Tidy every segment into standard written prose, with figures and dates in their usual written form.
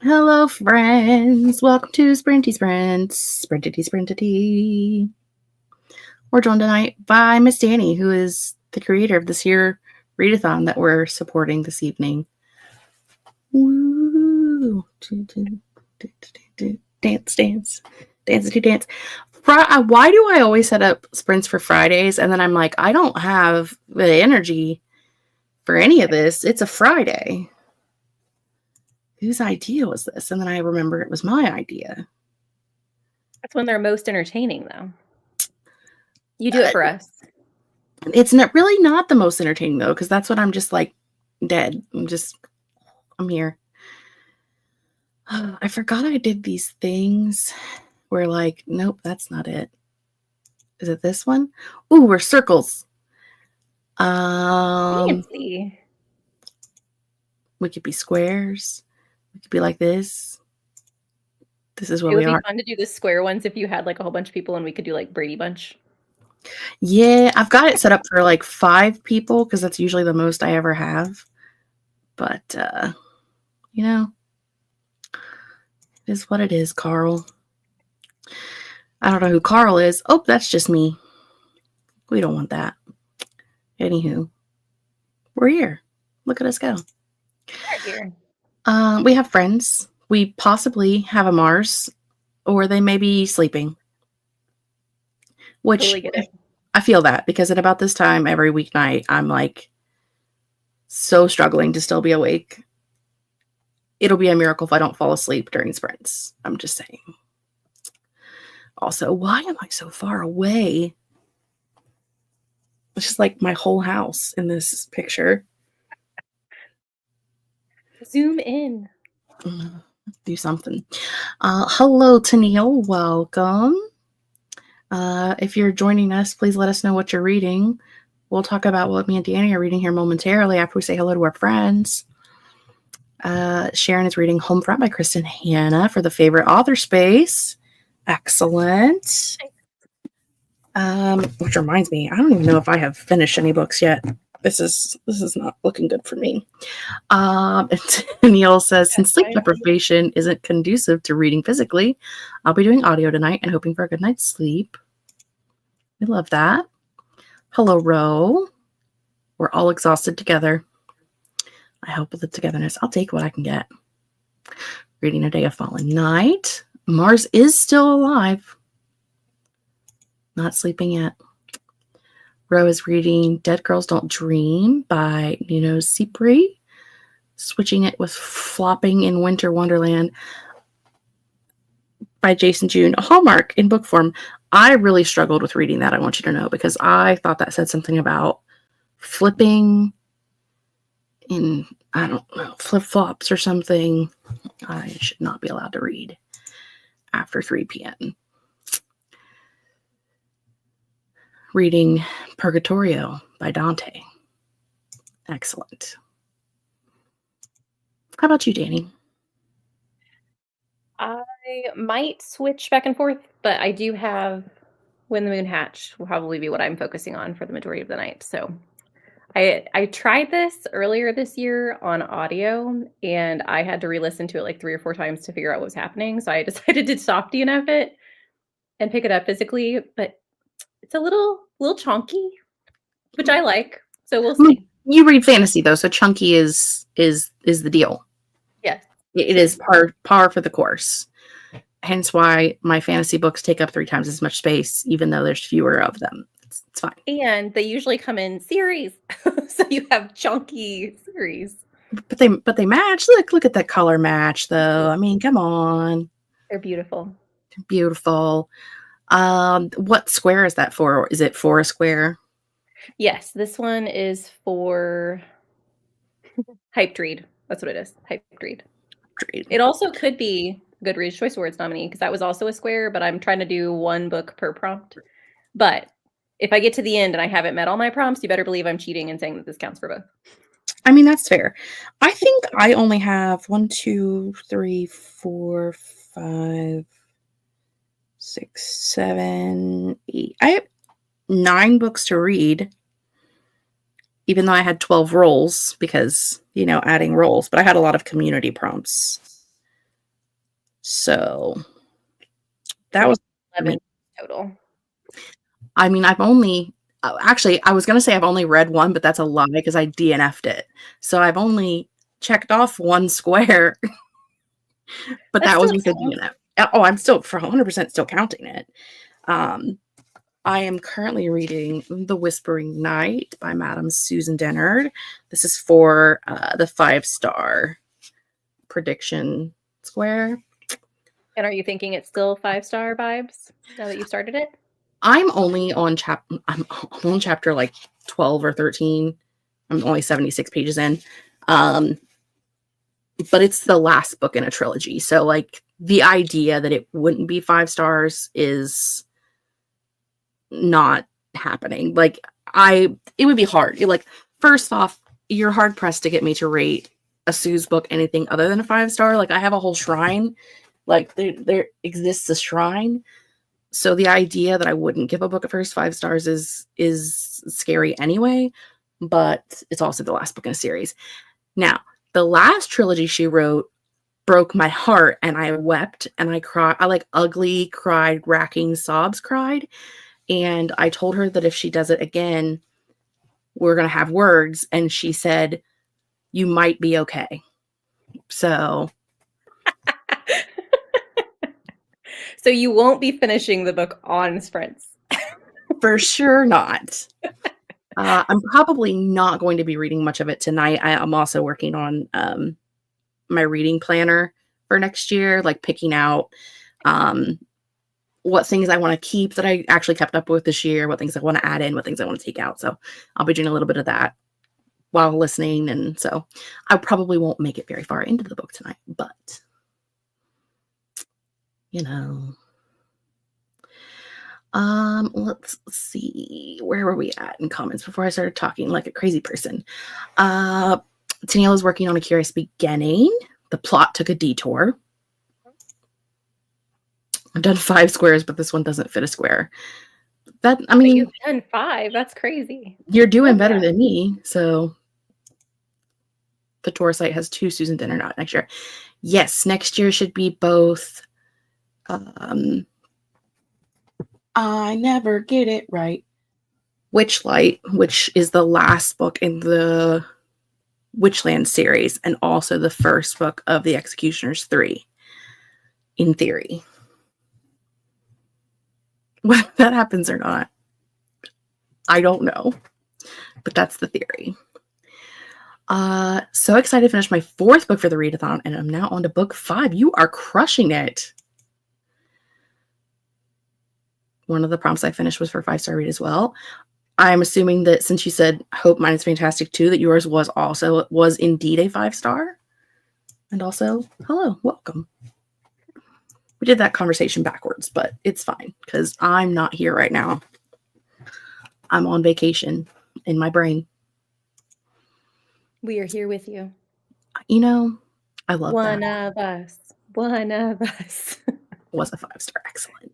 Hello, friends. Welcome to Sprinty Sprints. Sprintity Sprintity. We're joined tonight by Miss Danny, who is the creator of this here readathon that we're supporting this evening. Woo! Dance, dance, dance to dance. Why do I always set up sprints for Fridays? And then I'm like, I don't have the energy for any of this. It's a Friday. Whose idea was this? And then I remember it was my idea. That's when they're most entertaining, though. You do it for us. It's really not the most entertaining, though, because that's when I'm just like dead. I'm here. I forgot I did these things where like, nope, that's not it. Is it this one? Ooh, we're circles. Fancy. We could be squares. We could be like this. This is what It we would are. be fun to do the square ones if you had like a whole bunch of people and we could do like Brady Bunch. Yeah, I've got it set up for like 5 people because that's usually the most I ever have. But, you know, it is what it is, Carl. I don't know who Carl is. Oh, that's just me. We don't want that. Anywho, we're here. Look at us go. We're here. We have friends. We possibly have a Mars, or they may be sleeping. Which Totally I feel that because at about this time every weeknight, I'm like so struggling to still be awake. It'll be a miracle if I don't fall asleep during sprints. I'm just saying. Also, why am I so far away? It's just like my whole house in this picture. Zoom in. Do something. Hello, Tennille. Welcome. If you're joining us, please let us know what you're reading. We'll talk about what me and Danny are reading here momentarily after we say hello to our friends. Sharon is reading Homefront by Kristen Hanna for the favorite author space. Excellent. Which reminds me, I don't even know if I have finished any books yet. This is not looking good for me. And Neil says, since sleep deprivation isn't conducive to reading physically, I'll be doing audio tonight and hoping for a good night's sleep. We love that. Hello, Ro. We're all exhausted together. I hope with the togetherness, I'll take what I can get. Reading A Day of Fallen Night. Mars is still alive. Not sleeping yet. Ro is reading Dead Girls Don't Dream by Nino Cipri. Switching it with Flopping in Winter Wonderland by Jason June. Hallmark in book form. I really struggled with reading that, I want you to know, because I thought that said something about flipping in, I don't know, flip-flops or something. I should not be allowed to read after 3 p.m. Reading Purgatorio by Dante. Excellent. How about you, Danny? I might switch back and forth, but I do have When the Moon Hatched will probably be what I'm focusing on for the majority of the night. So I tried this earlier this year on audio, and I had to re-listen to it like 3 or 4 times to figure out what was happening. So I decided to stop DNF it and pick it up physically, but it's a little chunky, which I like. So we'll see. You read fantasy though, so chunky is the deal. Yes. It is par for the course. Hence why my fantasy books take up 3 times as much space, even though there's fewer of them. It's fine. And they usually come in series. So you have chunky series. But they match. Look at that color match though. I mean, come on. They're beautiful. Beautiful. What square is that for? Is it for a square? Yes, this one is for Hyped Read. That's what it is. Hyped Read. It also could be Goodreads Choice Awards nominee because that was also a square, but I'm trying to do 1 book per prompt. But if I get to the end and I haven't met all my prompts, you better believe I'm cheating and saying that this counts for both. I mean, that's fair. I think I only have 1, 2, 3, 4, 5, 6, 7, 8. I have 9 books to read, even though I had 12 roles because, adding roles, but I had a lot of community prompts. So that So was 11 total. I mean, I've only actually, I was going to say I've only read one, but that's a lie because I DNF'd it. So I've only checked off one square, but That that was still with a counts. DNF. Oh, I'm still for 100% still counting it. I am currently reading The Whispering Night by Madam Susan Dennard. This is for the 5-star prediction square. And are you thinking it's still 5-star vibes now that you've started it? I'm only on I'm on chapter like 12 or 13. I'm only 76 pages in. But it's the last book in a trilogy. So like the idea that it wouldn't be 5 stars is not happening. Like it would be hard. Like, first off, you're hard pressed to get me to rate a Sue's book anything other than a 5-star. Like, I have a whole shrine. Like, there exists a shrine. So the idea that I wouldn't give a book a first 5 stars is scary anyway, but it's also the last book in a series. Now, the last trilogy she wrote broke my heart, and I wept and I cried. I like ugly cried, racking sobs cried. And I told her that if she does it again, we're going to have words. And she said, you might be okay. So. So you won't be finishing the book on sprints. For sure not. I'm probably not going to be reading much of it tonight. I'm also working on my reading planner for next year, like picking out what things I want to keep that I actually kept up with this year, what things I want to add in, what things I want to take out. So I'll be doing a little bit of that while listening. And so I probably won't make it very far into the book tonight, but you know. Let's see. Where were we at in comments before I started talking like a crazy person? Tennille is working on A Curious Beginning. The plot took a detour. I've done 5 squares, but this one doesn't fit a square. I mean, you've done 5. That's crazy. You're doing better than me. So the tour site has 2 Susan Dinner out next year. Yes, next year should be both. I never get it right. Witchlight, which is the last book in the Witchland series, and also the first book of the Executioners 3, in theory. Whether that happens or not, I don't know. But that's the theory. So excited to finish my 4th book for the Readathon, and I'm now on to book 5. You are crushing it. One of the prompts I finished was for 5-star read as well. I'm assuming that since you said Hope Mine is Fantastic too, that yours was indeed a 5-star. And also, hello, welcome. We did that conversation backwards, but it's fine because I'm not here right now. I'm on vacation in my brain. We are here with you. You know, I love One that. of us. One of us. Was a 5-star. Excellent.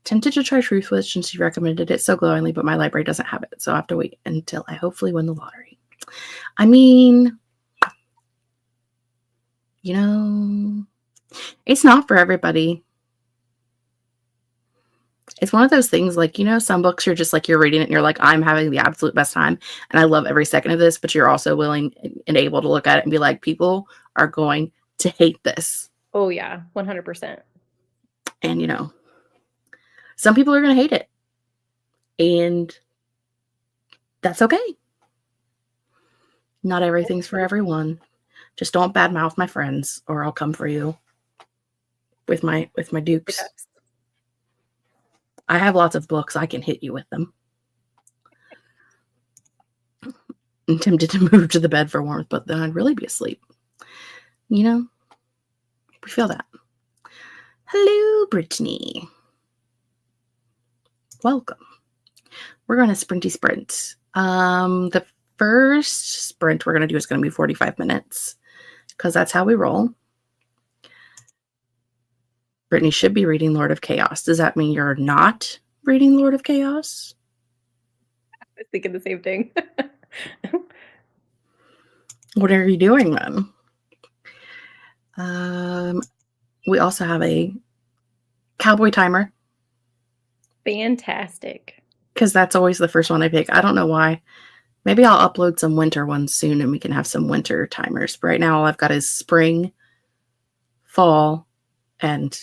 Tempted to try Truth Wish since you recommended it so glowingly, but my library doesn't have it, so I have to wait until I hopefully win the lottery. I mean, you know, it's not for everybody. It's one of those things like, you know, some books you're just like, you're reading it and you're like, I'm having the absolute best time and I love every second of this, but you're also willing and able to look at it and be like, people are going to hate this. Oh, yeah, 100%. And, you know, some people are going to hate it. And that's okay. Not everything's for everyone. Just don't badmouth my friends or I'll come for you with my dukes. Yes. I have lots of books. I can hit you with them. I'm tempted to move to the bed for warmth, but then I'd really be asleep. You know, we feel that. Hello, Brittany. Welcome. We're going to sprinty sprint. The first sprint we're going to do is going to be 45 minutes because that's how we roll. Brittany should be reading Lord of Chaos. Does that mean you're not reading Lord of Chaos? I was thinking the same thing. What are you doing then? We also have a cowboy timer Fantastic. because that's always the first one I pick. I don't know why. Maybe I'll upload some winter ones soon and we can have some winter timers. But right now, all I've got is spring, fall, and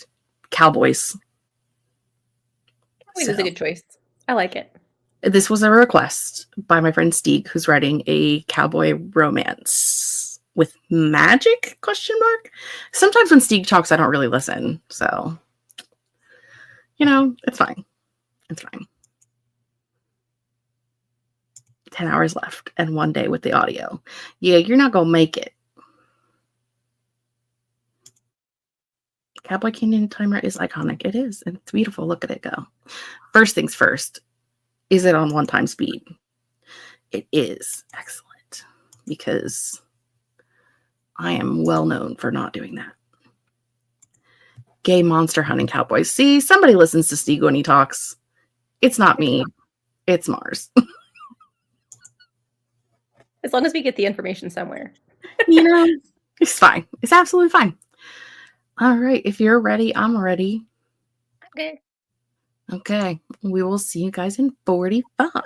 cowboys. Cowboys is a good choice. I like it. This was a request by my friend Steeg, who's writing a cowboy romance with magic, question mark. Sometimes when Steeg talks, I don't really listen. So, it's fine. It's fine. 10 hours left and 1 day with the audio. Yeah, you're not going to make it. Cowboy Canyon timer is iconic. It is. And it's beautiful. Look at it go. First things first. Is it on 1 time speed? It is. Excellent. Because I am well known for not doing that. Gay monster hunting cowboys. See, somebody listens to Steve when he talks. It's not me. It's Mars. As long as we get the information somewhere. It's fine. It's absolutely fine. All right. If you're ready, I'm ready. Okay. Okay. We will see you guys in 45.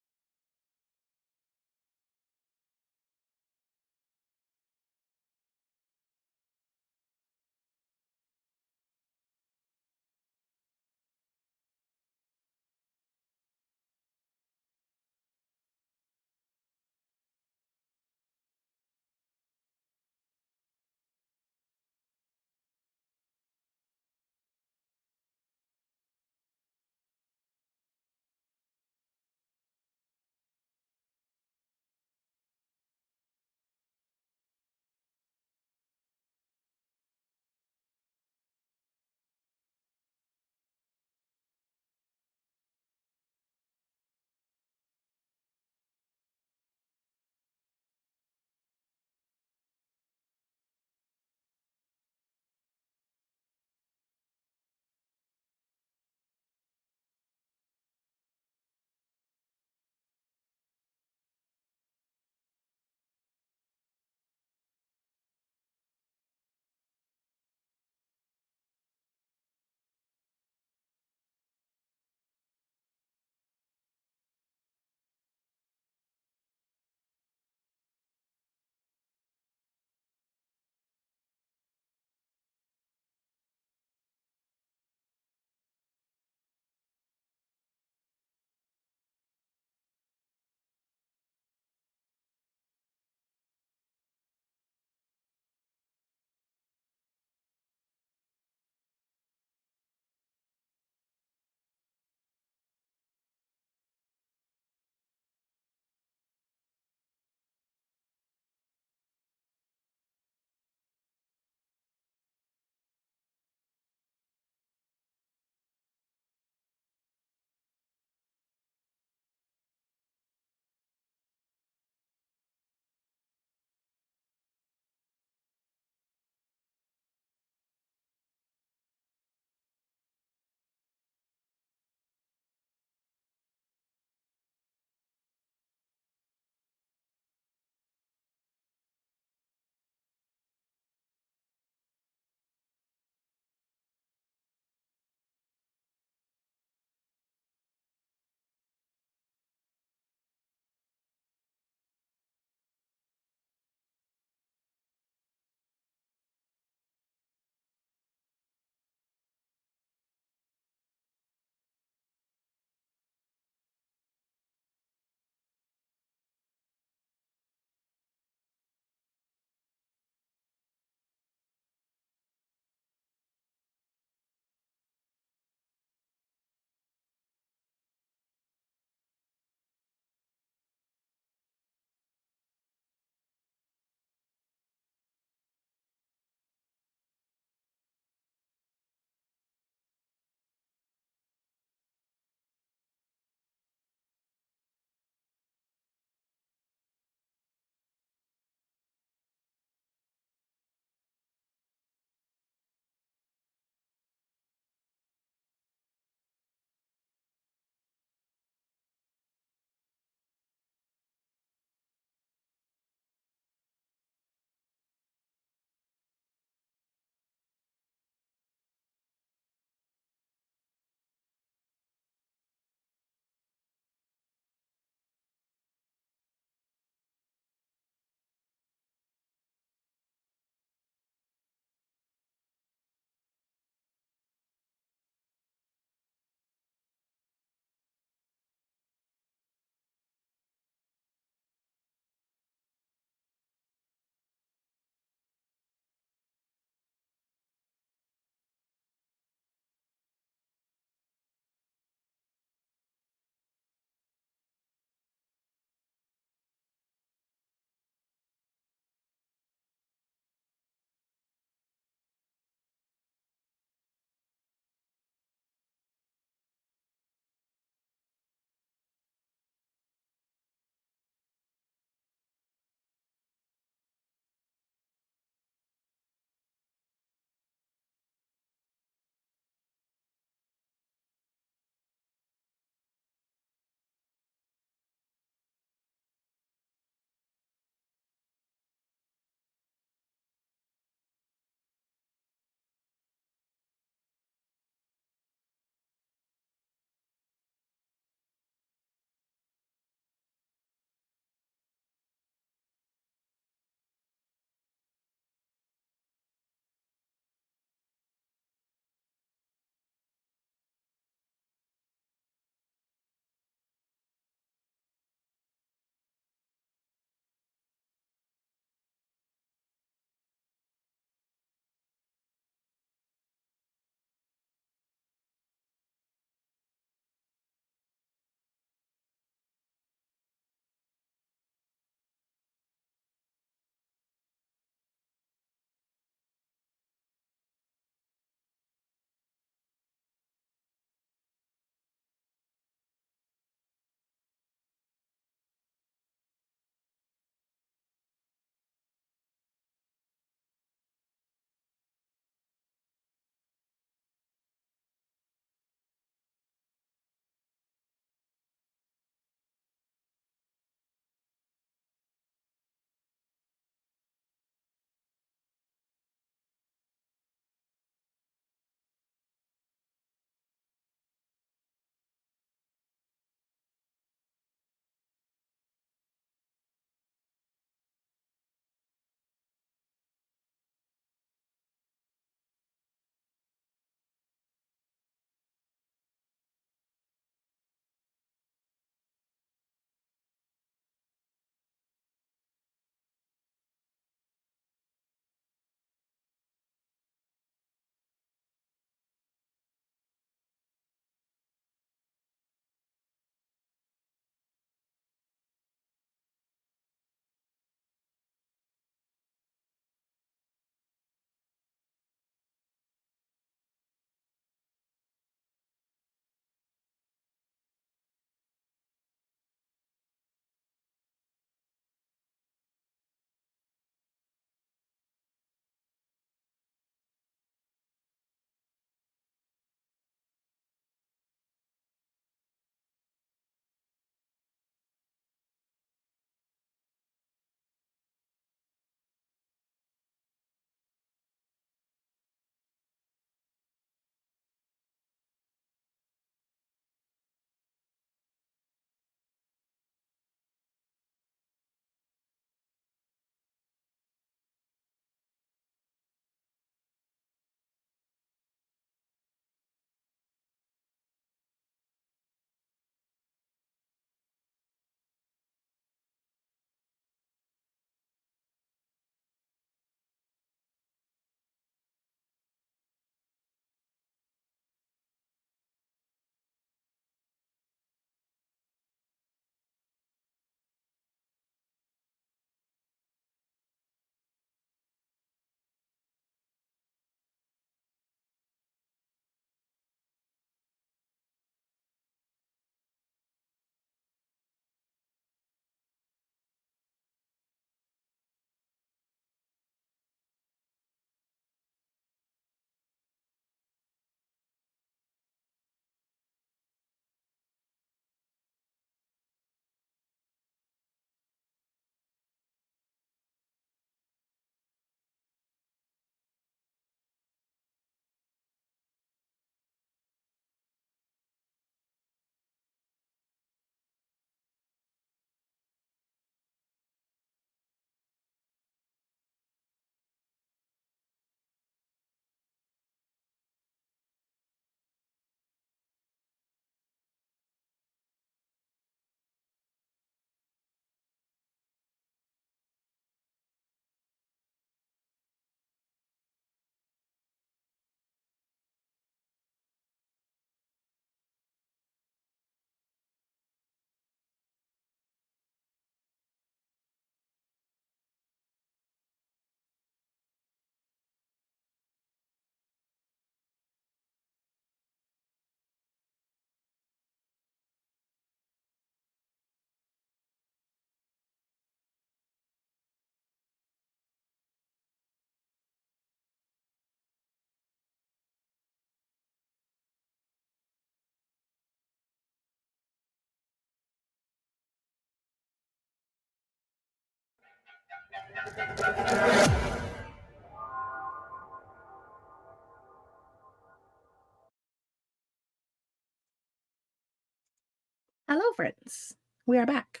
Hello, friends. We are back.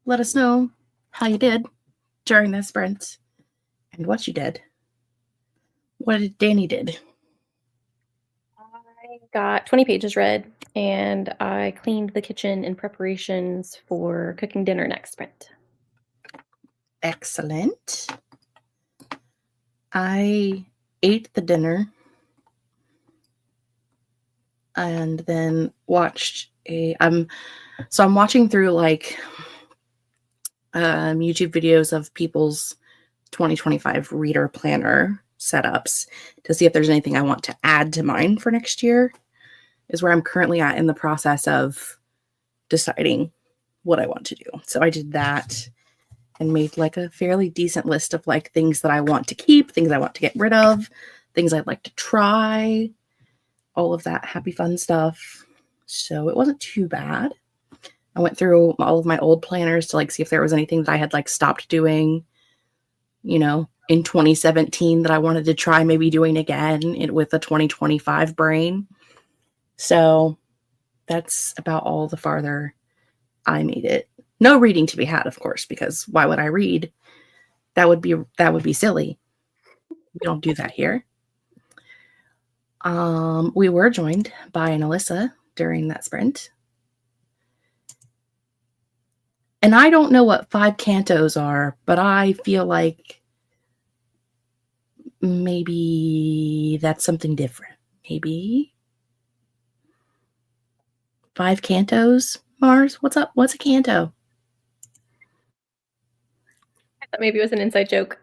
Let us know how you did during this sprint and what you did. What did Danny did? I got 20 pages read, and I cleaned the kitchen in preparations for cooking dinner next sprint. Excellent. I ate the dinner and then watched I'm watching through like YouTube videos of people's 2025 reader planner setups to see if there's anything I want to add to mine for next year, is where I'm currently at in the process of deciding what I want to do. So I did that and made like a fairly decent list of like things that I want to keep, things I want to get rid of, things I'd like to try, all of that happy fun stuff. So it wasn't too bad. I went through all of my old planners to like see if there was anything that I had like stopped doing, you know, in 2017 that I wanted to try maybe doing again with the 2025 brain. So that's about all the farther I made it. No reading to be had, of course, because why would I read? That would be silly. We don't do that here. We were joined by an Alyssa during that sprint. And I don't know what 5 cantos are, but I feel like maybe that's something different. Maybe 5 cantos? Mars, what's up? What's a canto? I thought maybe it was an inside joke.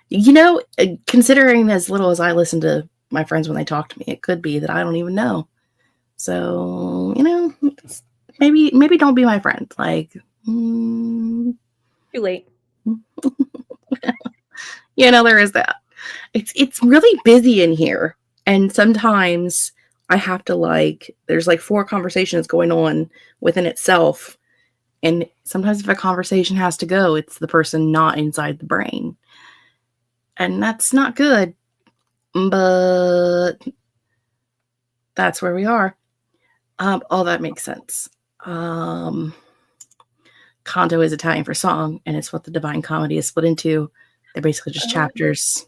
You know, considering as little as I listen to my friends when they talk to me, it could be that I don't even know. So, you know, maybe don't be my friend. Like, Too late. you know, there is that. It's really busy in here, and sometimes I have to like, there's like 4 conversations going on within itself, and sometimes if a conversation has to go, it's the person not inside the brain, and that's not good. But that's where we are. Oh, that makes sense. Canto is Italian for song, and it's what the Divine Comedy is split into. They're basically just chapters.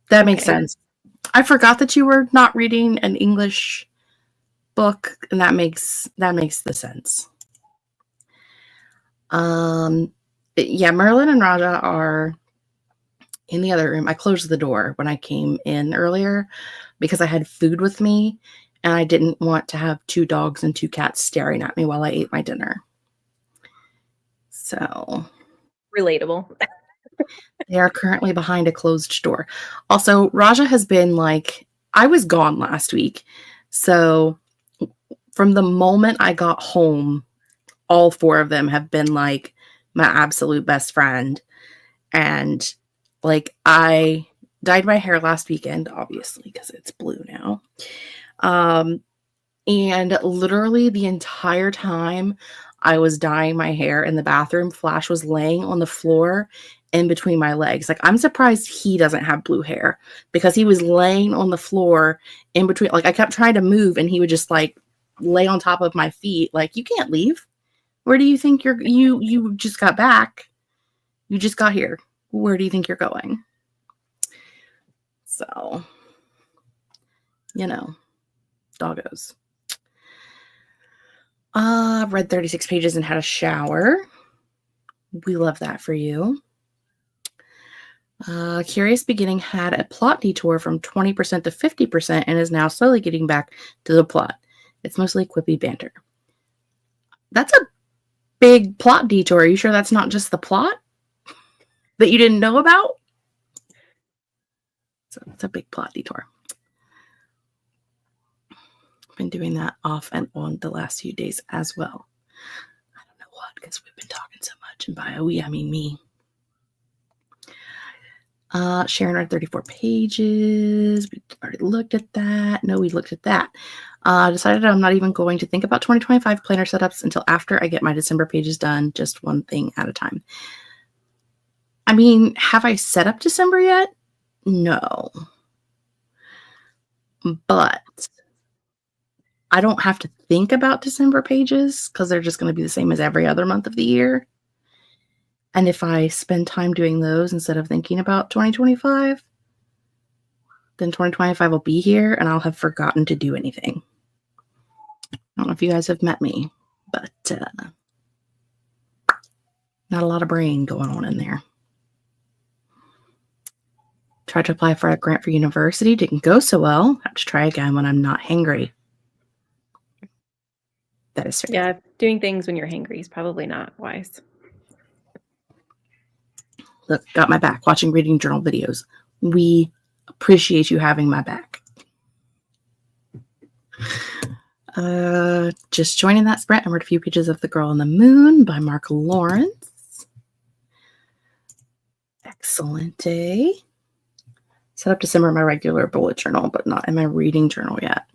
That makes sense. I forgot that you were not reading an English book, and that makes the sense. Yeah, Merlin and Raja are in the other room. I closed the door when I came in earlier because I had food with me, and I didn't want to have 2 dogs and 2 cats staring at me while I ate my dinner. So Relatable. they are currently behind a closed door. Also, Raja has been like, I was gone last week. So from the moment I got home, all 4 of them have been like my absolute best friend. And like, I dyed my hair last weekend, obviously, because it's blue now. And literally the entire time I was dyeing my hair in the bathroom, Flash was laying on the floor in between my legs. Like, I'm surprised he doesn't have blue hair, because he was laying on the floor in between. Like, I kept trying to move and he would just like lay on top of my feet. Like, you can't leave. Where do you think you just got back? You just got here. Where do you think you're going? So, you know, doggos. I've read 36 pages and had a shower. We love that for you. Curious Beginning had a plot detour from 20% to 50% and is now slowly getting back to the plot. It's mostly quippy banter. That's a big plot detour. Are you sure that's not just the plot that you didn't know about? So it's a big plot detour. I've been doing that off and on the last few days as well. I don't know what, because we've been talking so much, and by we, I mean me. Sharon read 34 pages. We already looked at that. No, we looked at that. Decided I'm not even going to think about 2025 planner setups until after I get my December pages done, just one thing at a time. I mean, have I set up December yet? No. But I don't have to think about December pages because they're just going to be the same as every other month of the year. And if I spend time doing those instead of thinking about 2025, then 2025 will be here and I'll have forgotten to do anything. I don't know if you guys have met me, but not a lot of brain going on in there. Tried to apply for a grant for university. Didn't go so well. Have to try again when I'm not hangry. That is fair. Yeah, doing things when you're hangry is probably not wise. Look, got my back. Watching reading journal videos. We appreciate you having my back. Just joining that sprint. I read a few pages of The Girl on the Moon by Mark Lawrence. Excellent, eh? Set up December in my regular bullet journal, but not in my reading journal yet.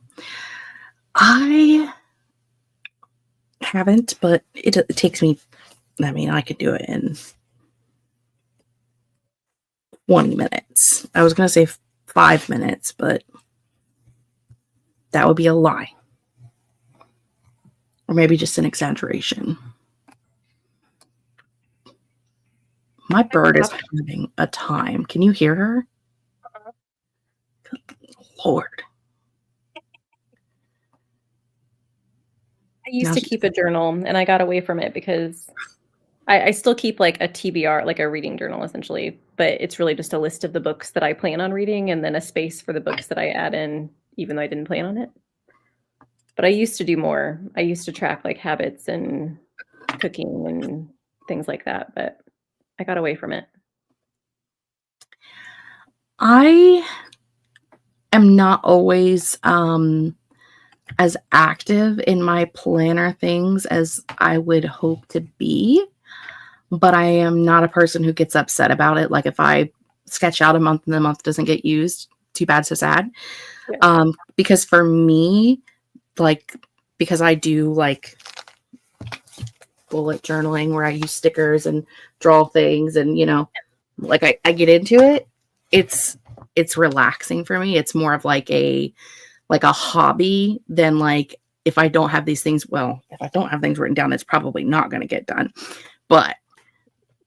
I haven't, but it takes me, I mean, I could do it in 20 minutes. I was going to say 5 minutes, but that would be a lie. Or maybe just an exaggeration. My bird is having a time. Can you hear her? Good Lord. I used to keep a journal and I got away from it because I still keep like a TBR, like a reading journal essentially, but it's really just a list of the books that I plan on reading and then a space for the books that I add in, even though I didn't plan on it. But I used to do more. I used to track like habits and cooking and things like that, but I got away from it. I am not always as active in my planner things as I would hope to be, but I am not a person who gets upset about it. Like if I sketch out a month and the month doesn't get used, too bad, so sad. Yeah. Because for me, like, because I do like bullet journaling where I use stickers and draw things and, you know, like I get into it. It's relaxing for me. It's more of like a hobby than like if I don't have these things. Well, if I don't have things written down, it's probably not going to get done. But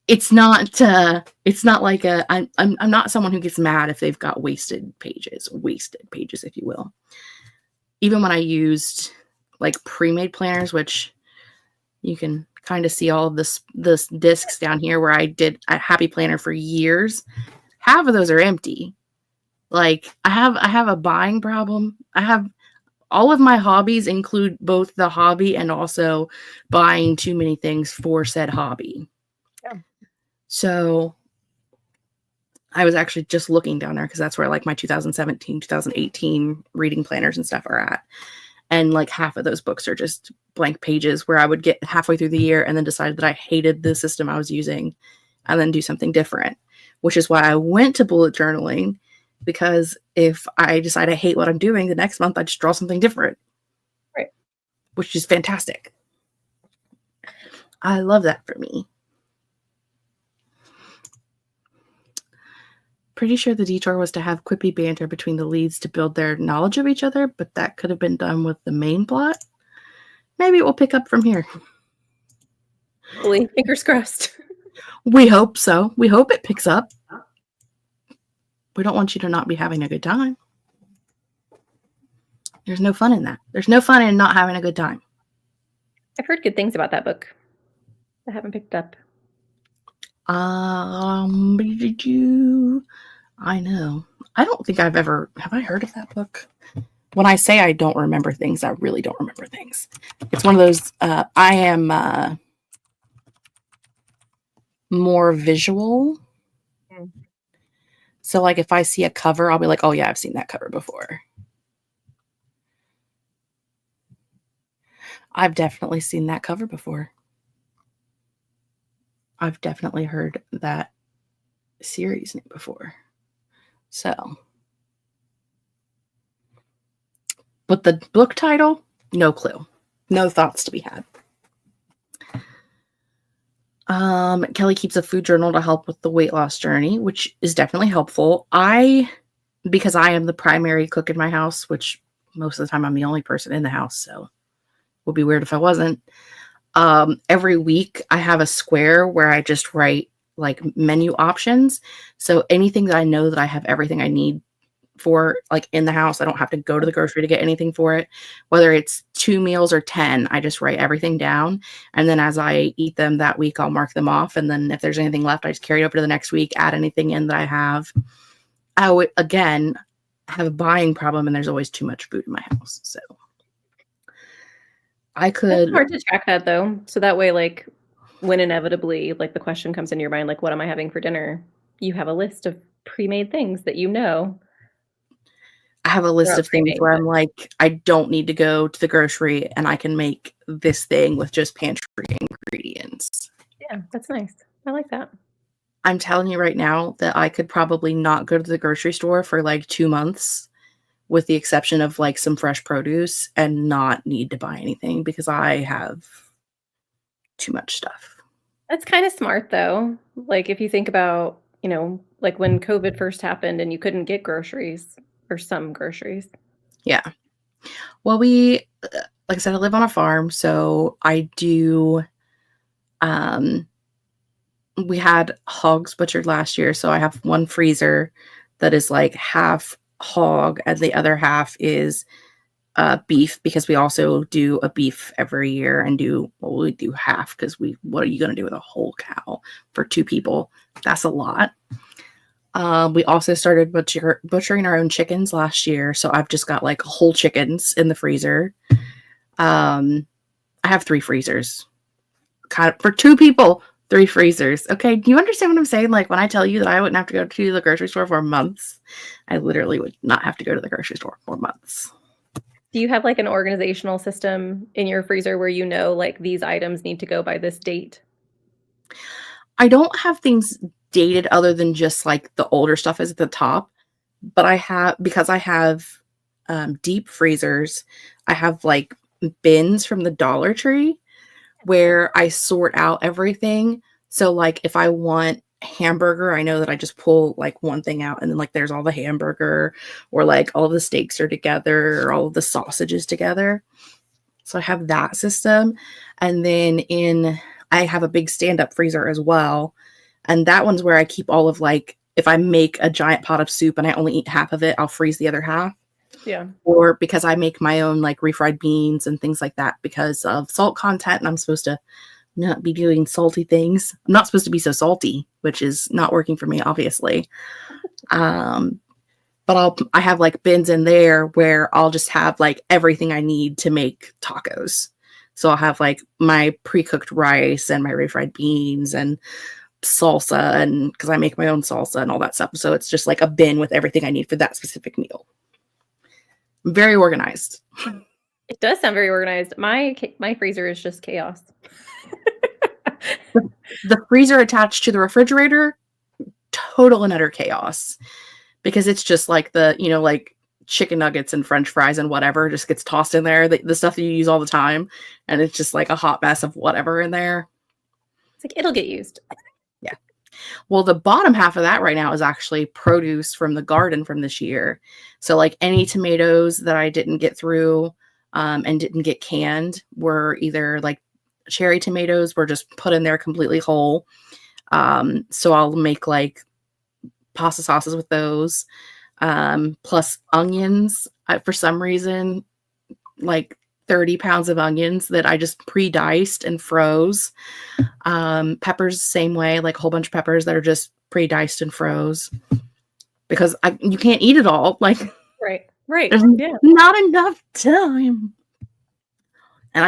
it's not like I'm not someone who gets mad if they've got wasted pages, if you will. Even when I used like pre-made planners, which you can kind of see all of this discs down here where I did a happy planner for years. Half of those are empty. Like I have a buying problem. I have all of my hobbies include both the hobby and also buying too many things for said hobby. Yeah. So I was actually just looking down there because that's where like my 2017, 2018 reading planners and stuff are at. And like half of those books are just blank pages where I would get halfway through the year and then decide that I hated the system I was using and then do something different, which is why I went to bullet journaling, because if I decide I hate what I'm doing the next month, I just draw something different. Right. Which is fantastic. I love that for me. Pretty sure the detour was to have quippy banter between the leads to build their knowledge of each other, but that could have been done with the main plot. Maybe it will pick up from here. Hopefully, fingers crossed. We hope so. We hope it picks up. We don't want you to not be having a good time. There's no fun in that. There's no fun in not having a good time. I've heard good things about that book. I haven't picked up. I know. I don't think have I heard of that book? When I say I don't remember things, I really don't remember things. It's one of those, I am more visual. Mm. So like if I see a cover, I'll be like, oh yeah, I've seen that cover before. I've definitely seen that cover before. I've definitely heard that series name before. So, but the book title, no clue. No thoughts to be had. Kelly keeps a food journal to help with the weight loss journey, which is definitely helpful. Because I am the primary cook in my house, which most of the time I'm the only person in the house, so it would be weird if I wasn't. Every week I have a square where I just write like menu options. So anything that I know that I have everything I need for, like, in the house, I don't have to go to the grocery to get anything for it. Whether it's 2 meals or 10, I just write everything down. And then as I eat them that week, I'll mark them off. And then if there's anything left, I just carry it over to the next week, add anything in that I have. I would, again, have a buying problem, and there's always too much food in my house. So I could. It's hard to track that though. So that way, like, when inevitably, like, the question comes into your mind, like, what am I having for dinner? You have a list of pre-made things that you know. I have a list of things where I'm like, I don't need to go to the grocery, and I can make this thing with just pantry ingredients. Yeah, that's nice. I like that. I'm telling you right now that I could probably not go to the grocery store for like 2 months, with the exception of like some fresh produce, and not need to buy anything because I have too much stuff. That's kind of smart though. Like, if you think about, you know, like when COVID first happened and you couldn't get groceries or some groceries. Yeah. Well, like I said, I live on a farm, so I do, we had hogs butchered last year, so I have one freezer that is like half hog and the other half is beef, because we also do a beef every year and we do half because what are you going to do with a whole cow for 2 people? That's a lot. We also started butchering our own chickens last year, so I've just got like whole chickens in the freezer. I have 3 freezers. Kind of, for 2 people, 3 freezers. Okay, do you understand what I'm saying? Like, when I tell you that I wouldn't have to go to the grocery store for months, I literally would not have to go to the grocery store for months. Do you have like an organizational system in your freezer where you know, like, these items need to go by this date? I don't have things dated other than just like the older stuff is at the top, but because I have deep freezers, I have like bins from the Dollar Tree where I sort out everything. So like if I want hamburger, I know that I just pull like one thing out, and then like there's all the hamburger, or like all the steaks are together, or all of the sausages together. So I have that system. And then I have a big stand-up freezer as well. And that one's where I keep all of, like, if I make a giant pot of soup and I only eat half of it, I'll freeze the other half. Yeah. Or because I make my own like refried beans and things like that because of salt content, and I'm supposed to not be doing salty things. I'm not supposed to be so salty, which is not working for me, obviously. But I have like bins in there where I'll just have like everything I need to make tacos. So I'll have like my pre-cooked rice and my refried beans and salsa, and because I make my own salsa and all that stuff. So it's just like a bin with everything I need for that specific meal. I'm very organized. It does sound very organized. My freezer is just chaos. The freezer attached to the refrigerator, total and utter chaos, because it's just like like chicken nuggets and French fries and whatever just gets tossed in there, the stuff that you use all the time, and it's just like a hot mess of whatever in there. It's like, it'll get used. Yeah. Well, the bottom half of that right now is actually produce from the garden from this year. So like any tomatoes that I didn't get through and didn't get canned were either like cherry tomatoes were just put in there completely whole. So I'll make like pasta sauces with those, plus onions. For some reason, like 30 pounds of onions that I just pre-diced and froze. Peppers, same way, like a whole bunch of peppers that are just pre-diced and froze, because you can't eat it all. Like, right. There's not enough time. And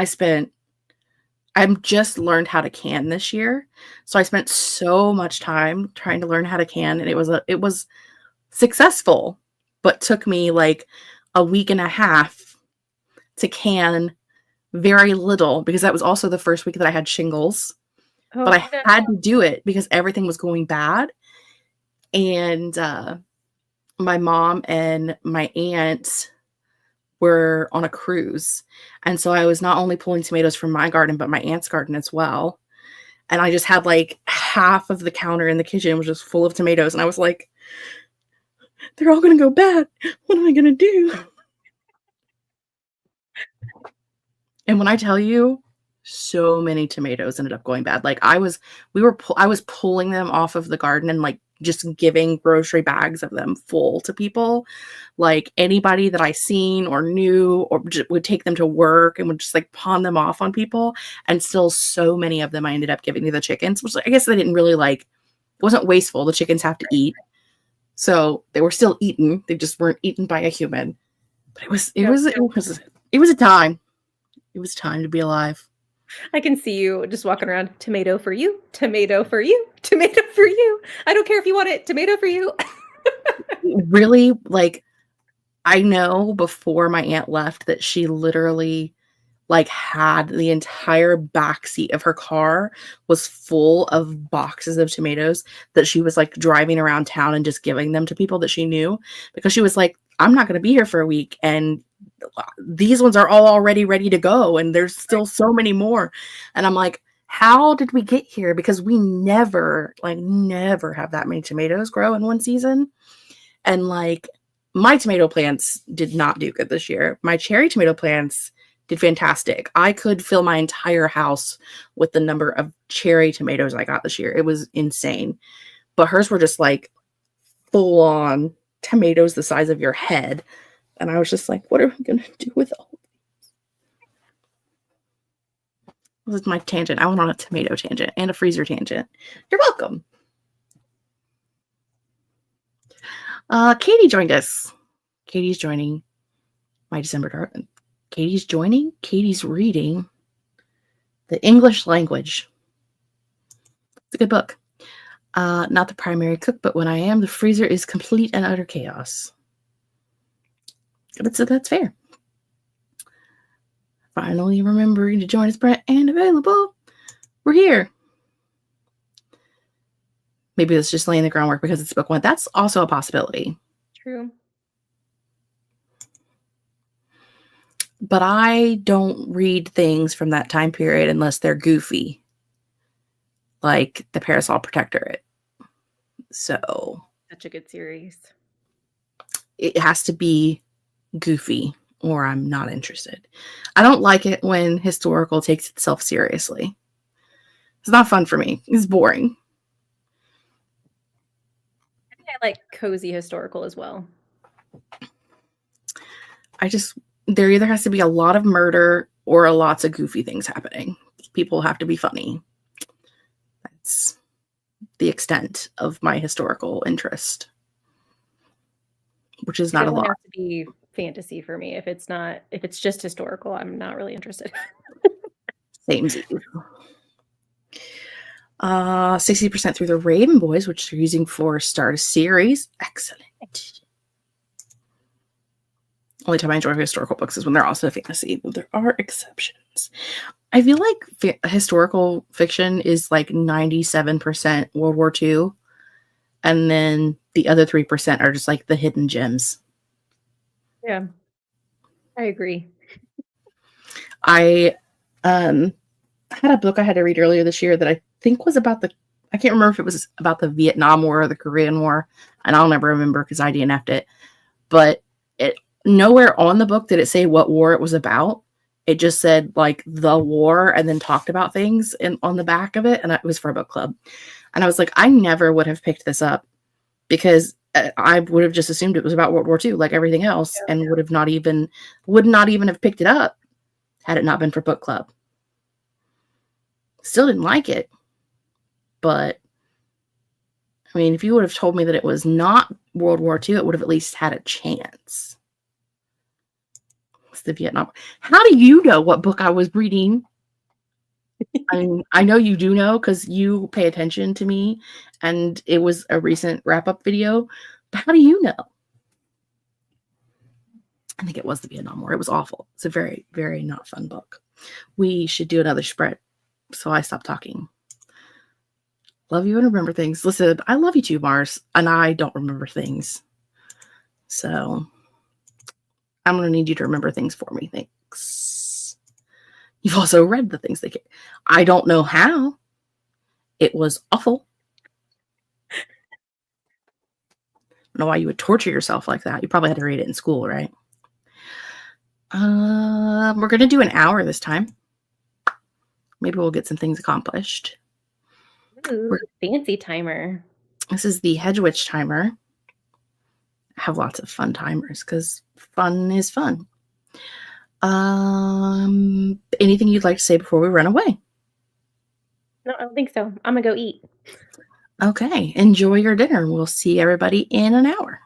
I've just learned how to can this year. So I spent so much time trying to learn how to can, and it was successful, but took me like a week and a half to can very little, because that was also the first week that I had shingles. But I had to do it because everything was going bad. And my mom and my aunt were on a cruise. And so I was not only pulling tomatoes from my garden, but my aunt's garden as well. And I just had like half of the counter in the kitchen was just full of tomatoes. And I was like, they're all going to go bad. What am I going to do? And when I tell you, so many tomatoes ended up going bad. Like I was pulling them off of the garden and like just giving grocery bags of them full to people. Like anybody that I seen or knew or would take them to work and would just like pawn them off on people. And still so many of them I ended up giving to the chickens, which I guess they didn't really like, it wasn't wasteful. The chickens have to eat. So they were still eaten. They just weren't eaten by a human. But it was a time. It was time to be alive. I can see you just walking around, tomato for you, tomato for you, tomato for you. I don't care if you want it, tomato for you. Really, like, I know before my aunt left that she literally like had the entire back seat of her car was full of boxes of tomatoes that she was like driving around town and just giving them to people that she knew, because she was like, I'm not going to be here for a week. And these ones are all already ready to go. And there's still so many more. And I'm like, how did we get here? Because we never have that many tomatoes grow in one season. And like my tomato plants did not do good this year. My cherry tomato plants did fantastic. I could fill my entire house with the number of cherry tomatoes I got this year. It was insane. But hers were just like full on tomatoes the size of your head. And I was just like, what are we going to do with all of these? This is my tangent. I went on a tomato tangent and a freezer tangent. You're welcome. Katie joined us. Katie's joining my December Dart. Katie's joining. Katie's reading The English Language. It's a good book. Not the primary cook, but when I am, the freezer is complete and utter chaos. That's fair. Finally remembering to join us, Brent, and available. We're here. Maybe it's just laying the groundwork because it's book one. That's also a possibility. True. But I don't read things from that time period unless they're goofy. Like the Parasol Protectorate. So. Such a good series. It has to be goofy or I'm not interested. I don't like it when historical takes itself seriously. It's not fun for me. It's boring. I like cozy historical as well. There either has to be a lot of murder or lots of goofy things happening. People have to be funny. That's the extent of my historical interest, which is not a lot. It has to be fantasy for me. If it's just historical, I'm not really interested. Same. 60% through the Raven Boys, which they're using for start a series. Excellent. Only time I enjoy historical books is when they're also fantasy, but there are exceptions. I feel like historical fiction is like 97% World War II, and then the other 3% are just like the hidden gems. Yeah, I agree. I had a book I had to read earlier this year that I think was about I can't remember if it was about the Vietnam War or the Korean War, and I'll never remember because I DNF'd it, but nowhere on the book did it say what war it was about. It just said like the war and then talked about things on the back of it. And it was for a book club. And I was like, I never would have picked this up because I would have just assumed it was about World War II, like everything else, and would not even have picked it up had it not been for book club. Still didn't like it. But I mean, if you would have told me that it was not World War II, it would have at least had a chance. The Vietnam. How do you know what book I was reading? I know you do know because you pay attention to me and it was a recent wrap-up video. But how do you know? I think it was the Vietnam War. It was awful. It's a very, very not fun book. We should do another spread. So I stopped talking. Love you and remember things. Listen, I love you too, Mars, and I don't remember things. So I'm going to need you to remember things for me. Thanks. You've also read the things they get. I don't know how. It was awful. I don't know why you would torture yourself like that. You probably had to read it in school, right? We're going to do an hour this time. Maybe we'll get some things accomplished. Ooh, fancy timer. This is the Hedge Witch timer. I have lots of fun timers because fun is fun. Anything you'd like to say before we run away? No, I don't think so. I'm gonna go eat. Okay, enjoy your dinner. We'll see everybody in an hour.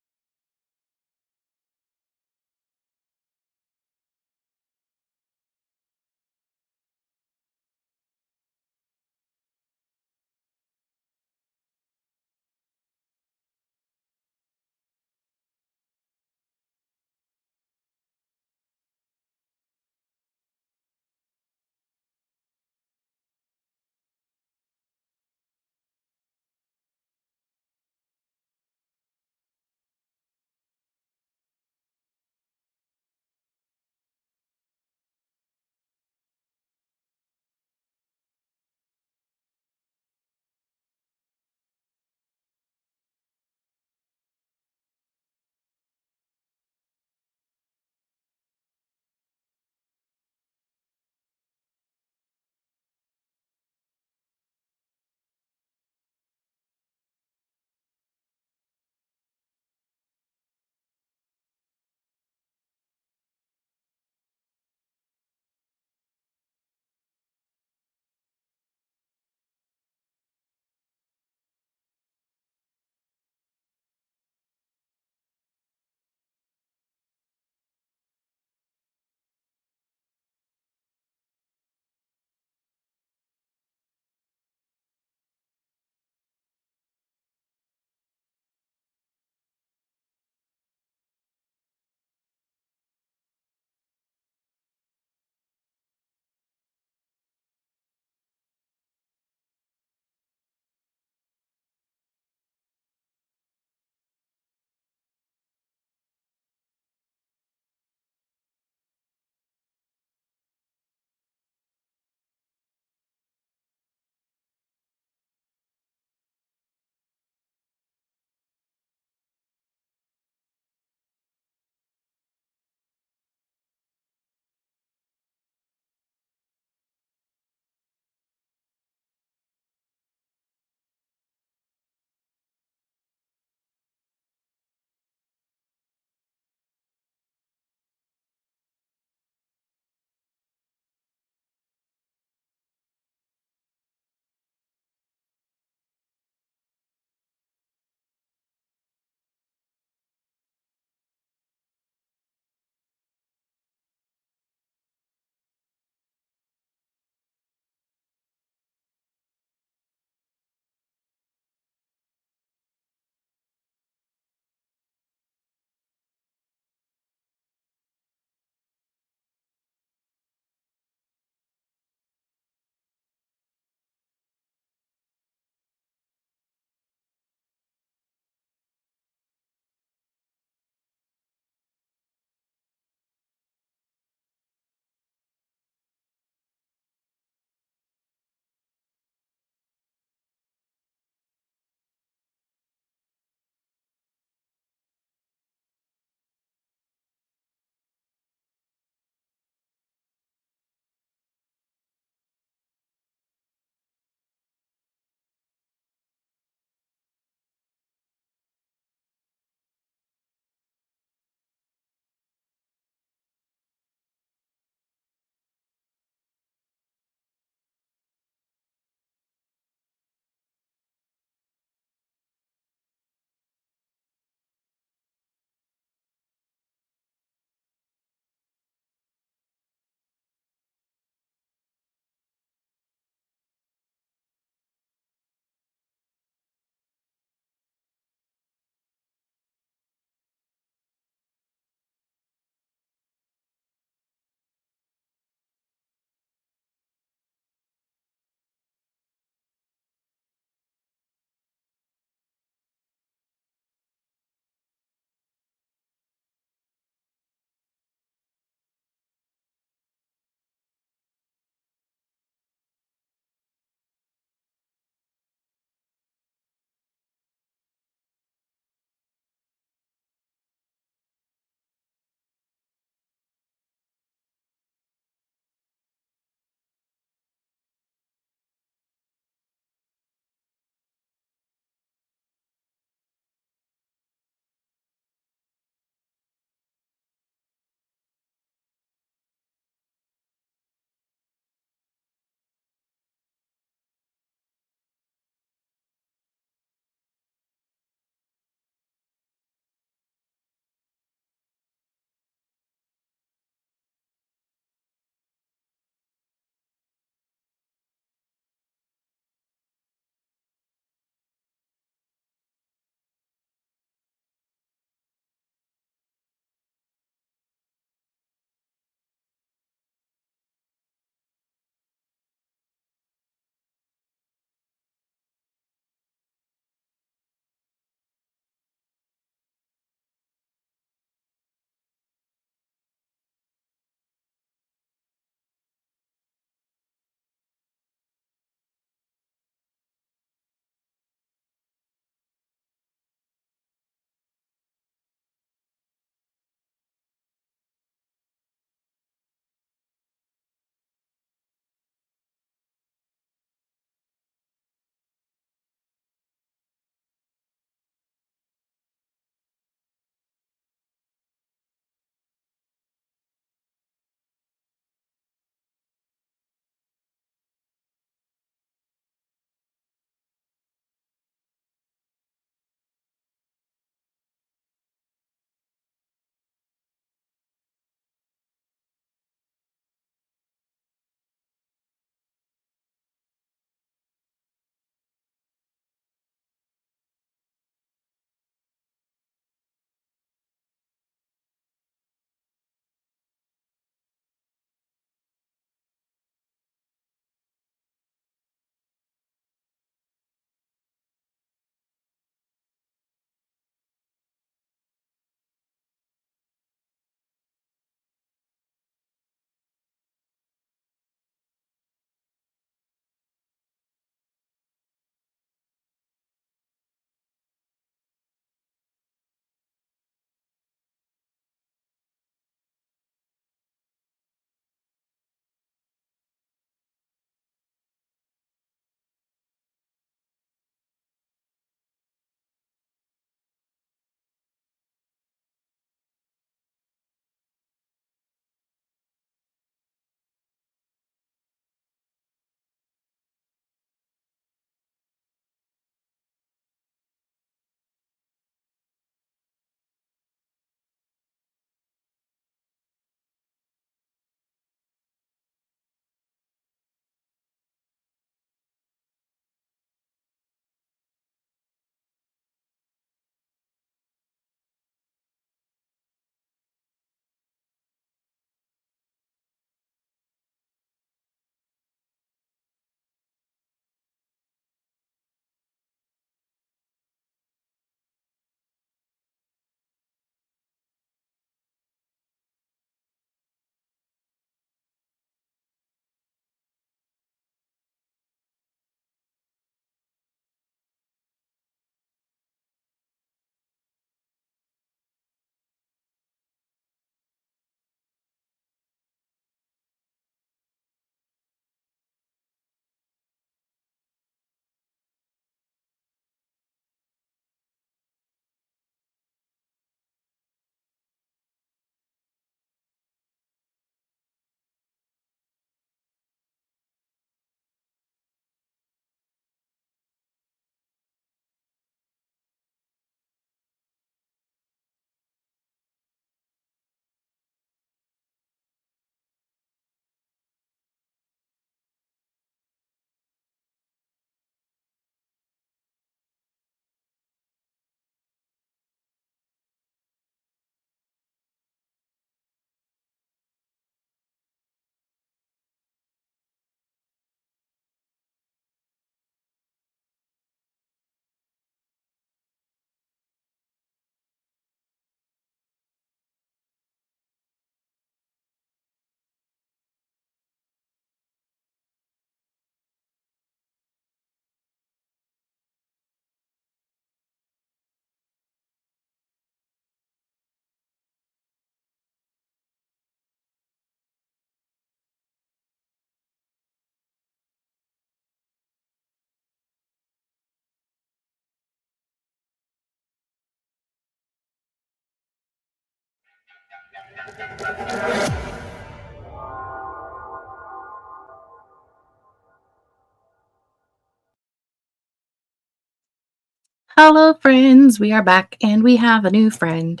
Hello, friends. We are back, and we have a new friend.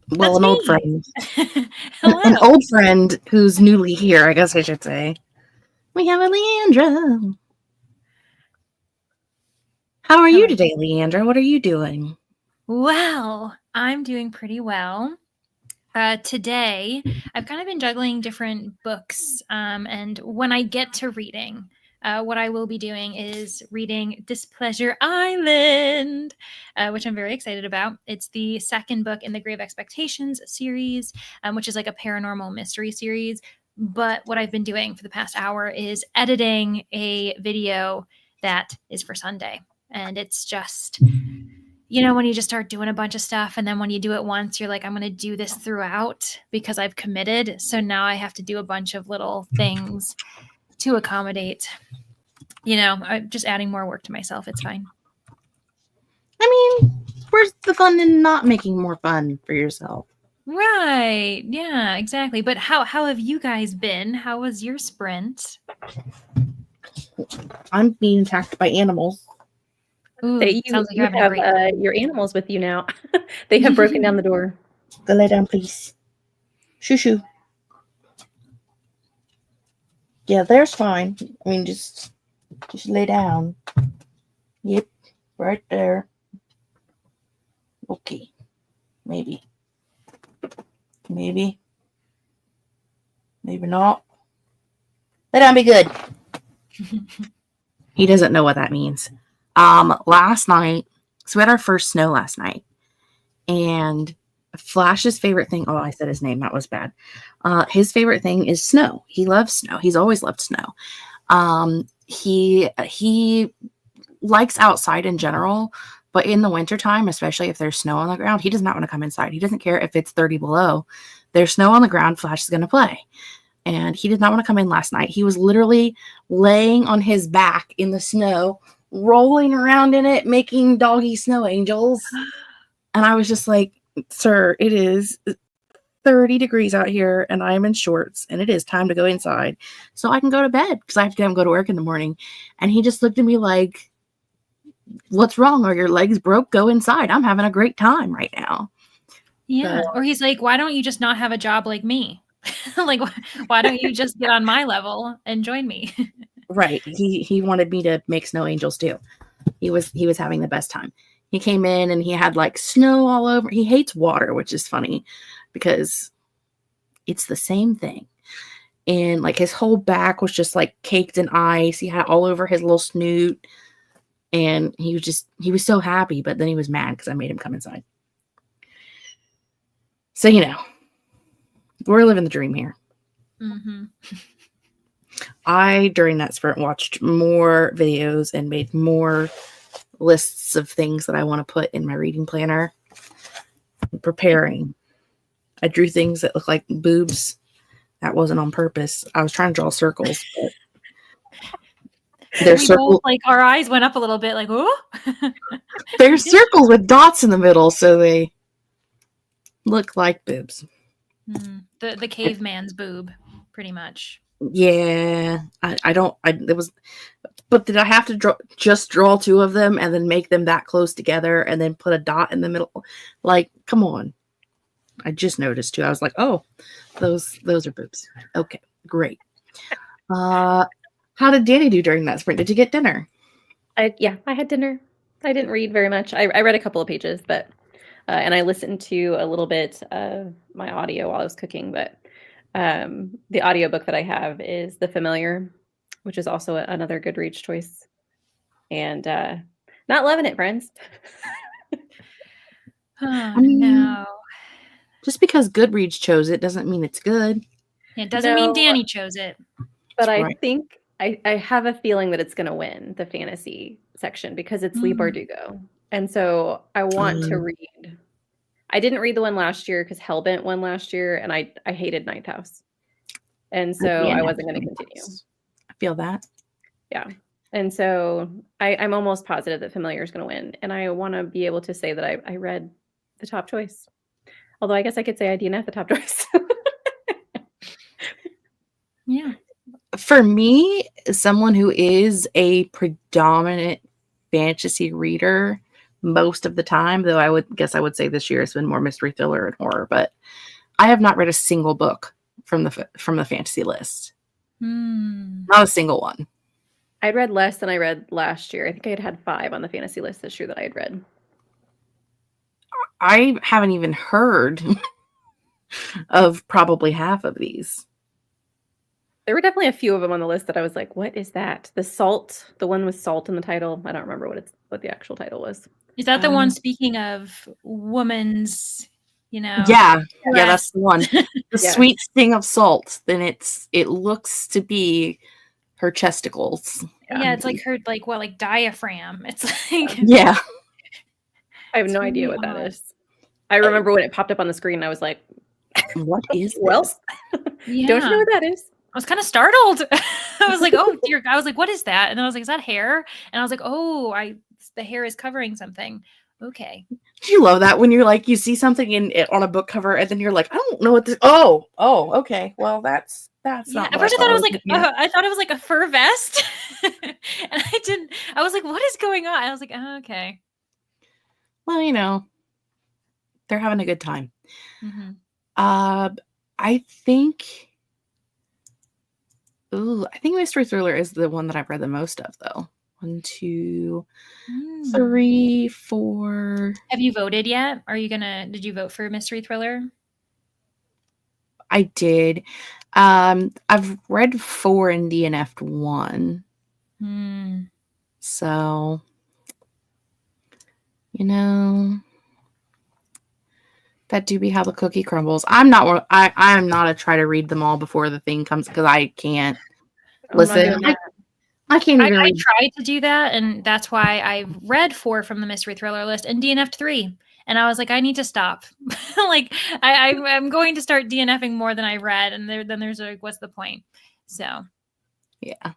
Well, That's an old me. friend. Hello. An old friend who's newly here, I guess I should say. We have a Leandra. How are you today, Leandra? What are you doing? Well, I'm doing pretty well. Today, I've kind of been juggling different books, and when I get to reading, what I will be doing is reading Displeasure Island, which I'm very excited about. It's the second book in the Grave Expectations series, which is like a paranormal mystery series. But what I've been doing for the past hour is editing a video that is for Sunday. And it's just, when you just start doing a bunch of stuff and then when you do it once, you're like, I'm going to do this throughout because I've committed. So now I have to do a bunch of little things to accommodate. I'm just adding more work to myself. It's fine. I mean, where's the fun in not making more fun for yourself? Right. Yeah, exactly. But how have you guys been? How was your sprint? I'm being attacked by animals. Ooh, Hey, sounds like you you're having a have great time. your animals with you now. They have broken down the door. Go lay down, please. Shoo shoo. Yeah, there's fine. I mean, just lay down. Yep, right there. Okay, maybe not. Lay down, be good. He doesn't know what that means. Last night, so we had our first snow last night, and Flash's favorite thing. Oh, I said his name. That was bad. His favorite thing is snow. He loves snow. He's always loved snow. He likes outside in general, but in the wintertime, especially if there's snow on the ground, he does not want to come inside. He doesn't care if it's 30 below. There's snow on the ground, Flash is going to play. And he did not want to come in last night. He was literally laying on his back in the snow, rolling around in it, making doggy snow angels. And I was just like, sir, it is 30 degrees out here and I'm in shorts and it is time to go inside so I can go to bed because I have to get him go to work in the morning. And he just looked at me like, what's wrong? Are your legs broke? Go inside. I'm having a great time right now. Yeah. Or he's like, why don't you just not have a job like me? Like, why don't you just get on my level and join me? Right. He wanted me to make snow angels too. He was having the best time. He came in and he had like snow all over. He hates water, which is funny because it's the same thing. And like his whole back was just like caked in ice. He had all over his little snoot. And he was so happy, but then he was mad because I made him come inside. So, we're living the dream here. Mm-hmm. I, during that sprint, watched more videos and made more lists of things that I want to put in my reading planner. I'm preparing. I drew things that look like boobs. That wasn't on purpose. I was trying to draw circles, but we both, like, our eyes went up a little bit, like, oh. There's circles with dots in the middle, so they look like boobs. The caveman's boob, pretty much. Yeah, but did I have to draw two of them and then make them that close together and then put a dot in the middle? Like, come on. I just noticed too. I was like, oh, those are boobs. Okay, great. How did Danny do during that sprint? Did you get dinner? I had dinner. I didn't read very much. I read a couple of pages, but and I listened to a little bit of my audio while I was cooking, but the audiobook that I have is The Familiar, which is also another Goodreads choice. And not loving it, friends. Oh, no. Just because Goodreads chose it doesn't mean it's good. It doesn't mean Danny chose it. But I think I have a feeling that it's going to win the fantasy section because it's Lee Bardugo. And so I want to read. I didn't read the one last year because Hellbent won last year, and I hated Ninth House. And so I wasn't going to continue. I feel that. Yeah. And so I'm almost positive that Familiar is going to win. And I want to be able to say that I read the top choice. Although I guess I could say I DNF the top drawers. Yeah. For me, someone who is a predominant fantasy reader most of the time, though I would say this year has been more mystery, thriller, and horror, but I have not read a single book from the fantasy list. Not a single one. I'd read less than I read last year. I think I had 5 on the fantasy list this year that I had read. I haven't even heard of probably half of these. There were definitely a few of them on the list that I was like, what is that? The one with salt in the title. I don't remember what the actual title was. Is that the one, speaking of woman's, Yeah, that's the one. The sweet sting of salt. Then it looks to be her chesticles. Yeah, it's like her diaphragm. It's like yeah. I have no idea what that is. I remember when it popped up on the screen, I was like, what is well, yeah. Don't you know what that is? I was kind of startled. I was like, oh dear. I was like, what is that? And then I was like, is that hair? And I was like, oh, the hair is covering something. Okay. Do you love that when you're like, you see something on a book cover and then you're like, I don't know what this, oh, okay. Well, that's not. At first I thought it was like a fur vest. And I was like, what is going on? I was like, oh, okay. Well, they're having a good time. Mm-hmm. I think mystery thriller is the one that I've read the most of, though. 1, 2, 3, 4. Have you voted yet? Did you vote for mystery thriller? I did. I've read 4 and DNF'd 1. So, that do be how the cookie crumbles. I'm not a try to read them all before the thing comes, because I can't listen. I can't even read. I tried to do that, and that's why I read 4 from the mystery thriller list and DNF'd 3. And I was like, I need to stop. Like, I'm going to start DNFing more than I read, and then there's like, what's the point? So, yeah.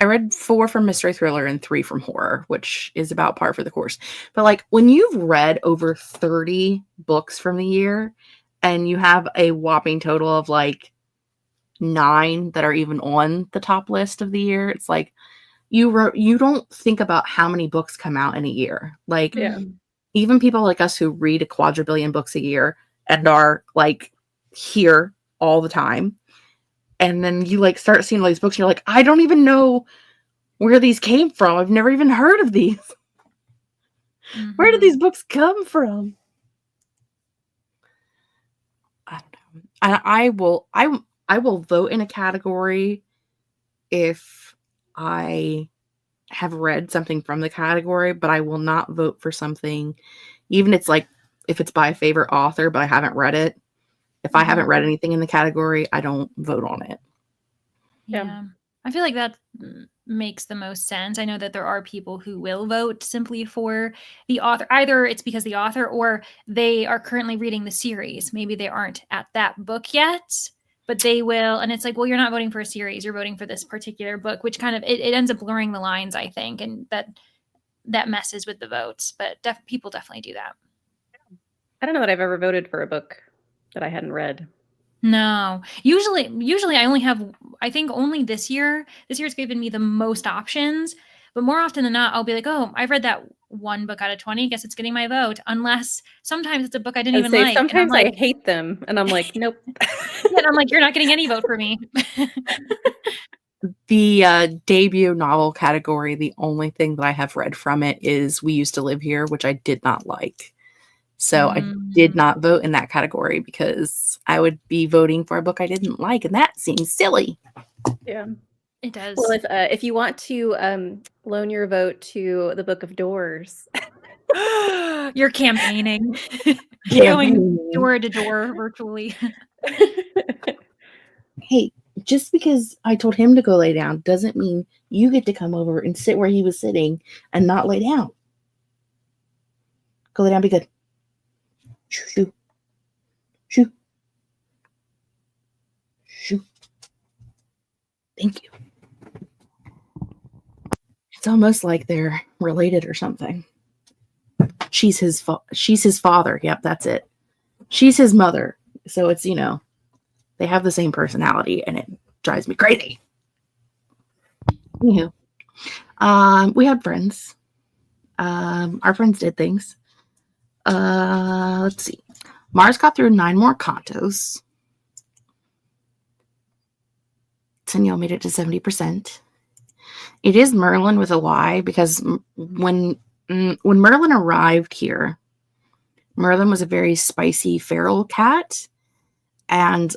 I read 4 from mystery thriller and 3 from horror, which is about par for the course. But like, when you've read over 30 books from the year and you have a whopping total of like 9 that are even on the top list of the year, it's like you don't think about how many books come out in a year. Like, even people like us who read a quadrillion books a year and are like here all the time, and then you like start seeing all these books and you're like, I don't even know where these came from. I've never even heard of these. Where did these books come from? I don't know. I will vote in a category if I have read something from the category, but I will not vote for something, even if it's by a favorite author, but I haven't read it. If I haven't read anything in the category, I don't vote on it. Yeah. I feel like that makes the most sense. I know that there are people who will vote simply for the author. Either it's because the author, or they are currently reading the series. Maybe they aren't at that book yet, but they will. And it's like, well, you're not voting for a series. You're voting for this particular book, which kind of, it ends up blurring the lines, I think. And that messes with the votes, but people definitely do that. I don't know that I've ever voted for a book that I hadn't read. No, usually I only have, I think only this year's given me the most options, but more often than not, I'll be like, oh, I've read that 1 book out of 20. Guess it's getting my vote. Unless sometimes it's a book I didn't even like. Sometimes I hate them and I'm like, nope. And I'm like, you're not getting any vote for me. The debut novel category, the only thing that I have read from it is We Used to Live Here, which I did not like. So I did not vote in that category because I would be voting for a book I didn't like, and that seems silly. Yeah, it does. Well, if you want to loan your vote to the Book of Doors, you're campaigning. Going door to door virtually. Hey, just because I told him to go lay down doesn't mean you get to come over and sit where he was sitting and not lay down. Go lay down, be good. Shoo. Shoo. Shoo. Thank you. It's almost like they're related or something. She's his father. Yep, that's it. She's his mother. So it's, they have the same personality and it drives me crazy. Anywho, we had friends. Our friends did things. Let's see. Mars got through 9 more cantos. Danielle made it to 70%. It is Merlin with a Y because when Merlin arrived here, Merlin was a very spicy feral cat, and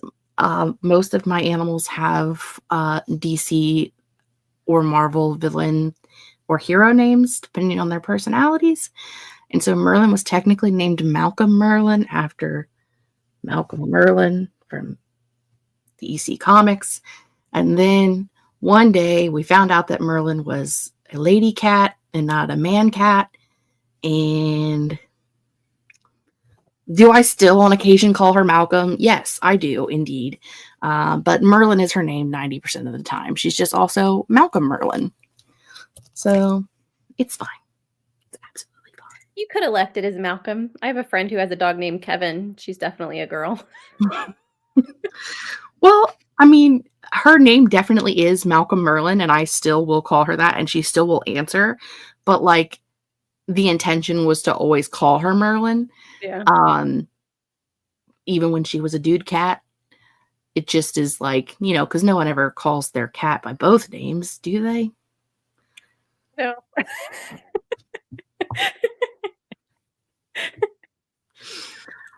most of my animals have DC or Marvel villain or hero names, depending on their personalities. And so Merlin was technically named Malcolm Merlin after Malcolm Merlin from the EC Comics. And then one day we found out that Merlin was a lady cat and not a man cat. And do I still on occasion call her Malcolm? Yes, I do indeed. But Merlin is her name 90% of the time. She's just also Malcolm Merlin. So it's fine. It's absolutely fine. You could have left it as Malcolm. I have a friend who has a dog named Kevin. She's definitely a girl. Well, I mean, her name definitely is Malcolm Merlin, and I still will call her that, and she still will answer. But like, the intention was to always call her Merlin. Yeah. Even when she was a dude cat, it just is like, because no one ever calls their cat by both names, do they? No.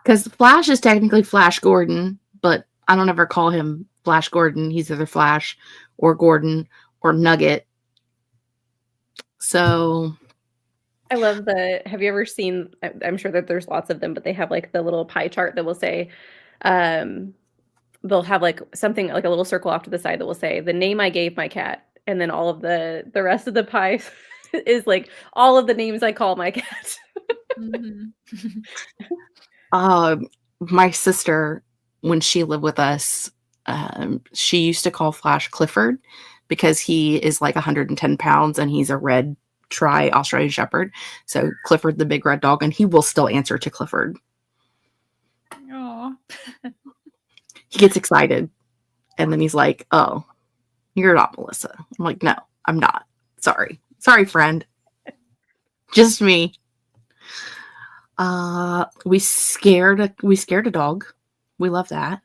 Because Flash is technically Flash Gordon, but I don't ever call him Flash Gordon. He's either Flash or Gordon or Nugget. So I love have you ever seen, I'm sure that there's lots of them, but they have like the little pie chart that will say, they'll have like something like a little circle off to the side that will say the name I gave my cat. And then all of the rest of the pie is like all of the names I call my cat. My sister, when she lived with us, she used to call Flash Clifford because he is like 110 pounds and he's a red Australian Shepherd. So Clifford, the big red dog, and he will still answer to Clifford. Aww. He gets excited and then he's like, "Oh, you're not Melissa." I'm like, "No, I'm not. Sorry, friend. Just me." We scared a dog. We love that.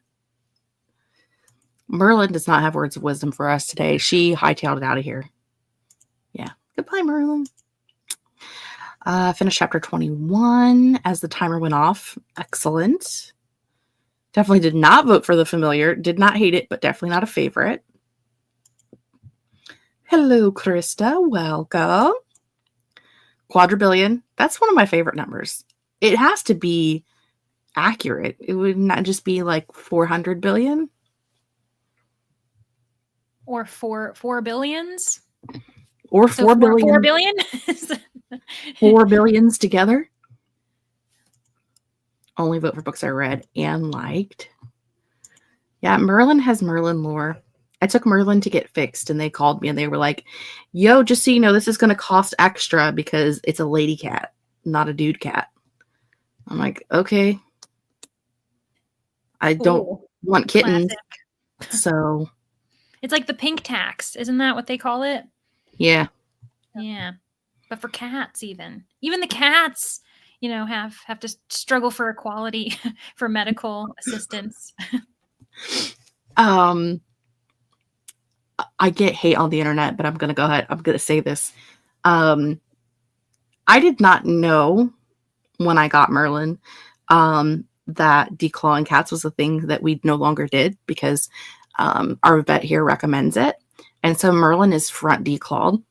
Merlin does not have words of wisdom for us today. She hightailed it out of here. Yeah. Goodbye, Merlin. Finished chapter 21 as the timer went off. Excellent. Definitely did not vote for the familiar. Did not hate it, but definitely not a favorite. Hello, Krista. Welcome. Quadrillion. That's one of my favorite numbers. It has to be accurate. It would not just be like 400 billion. Or 4 billions. Or 4 billion. 4 billion? 4 billions together. Only vote for books I read and liked. Yeah, Merlin has Merlin lore. I took Merlin to get fixed and they called me and they were like, "Yo, just so you know, this is going to cost extra because it's a lady cat, not a dude cat." I'm like, "Okay. I don't want kittens." Classic. So it's like the pink tax. Isn't that what they call it? Yeah. Yeah. But for cats, even the cats, have to struggle for equality for medical assistance. I get hate on the internet, but I'm going to go ahead. I'm going to say this. I did not know when I got Merlin that declawing cats was a thing that we no longer did because our vet here recommends it. And so Merlin is front declawed.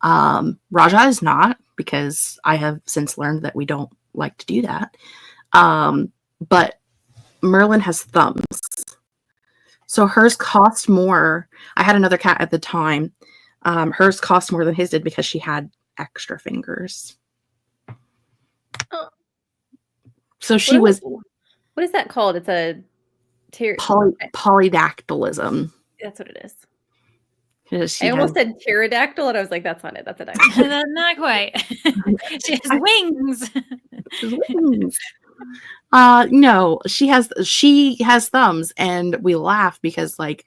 Raja is not because I have since learned that we don't like to do that. But Merlin has thumbs. So hers cost more. I had another cat at the time. Hers cost more than his did because she had extra fingers. Oh. So she was. What is that called? It's a polydactylism. That's what it is. I almost said pterodactyl, and I was like, "That's not it. That's a dactyl." Not quite. She has wings. Wings. No, she has thumbs, and we laugh because like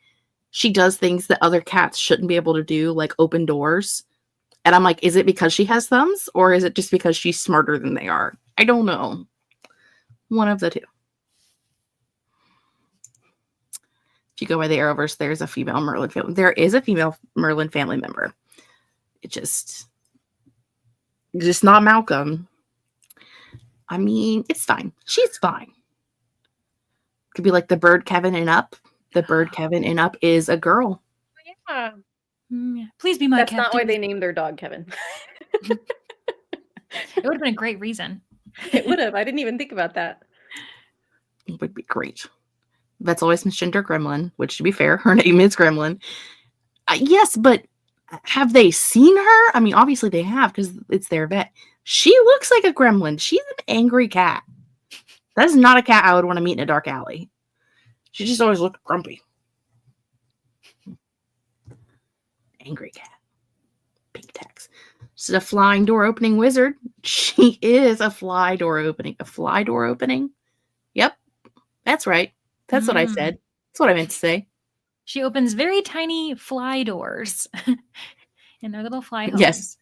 she does things that other cats shouldn't be able to do, like open doors. And I'm like, is it because she has thumbs, or is it just because she's smarter than they are? I don't know. One of the two. If you go by the Arrowverse, there's a female Merlin family. There is a female Merlin family member. It just not Malcolm. I mean, it's fine. She's fine. Could be like the bird Kevin and Up. The bird Kevin and Up is a girl. Yeah. Please be my That's captain. not why they named their dog Kevin. It would have been a great reason. It would have. I didn't even think about that. It would be great. That's always misgendered Gremlin, which to be fair, her name is Gremlin. Yes, but have they seen her? I mean, obviously they have because it's their vet. She looks like a gremlin. She's an angry cat. That is not a cat I would want to meet in a dark alley. She just always looked grumpy. Angry cat. Pink tax. She's a flying door opening wizard. She is a fly door opening. A fly door opening? Yep. That's right. That's what I said. That's what I meant to say. She opens very tiny fly doors in their little fly homes. Yes.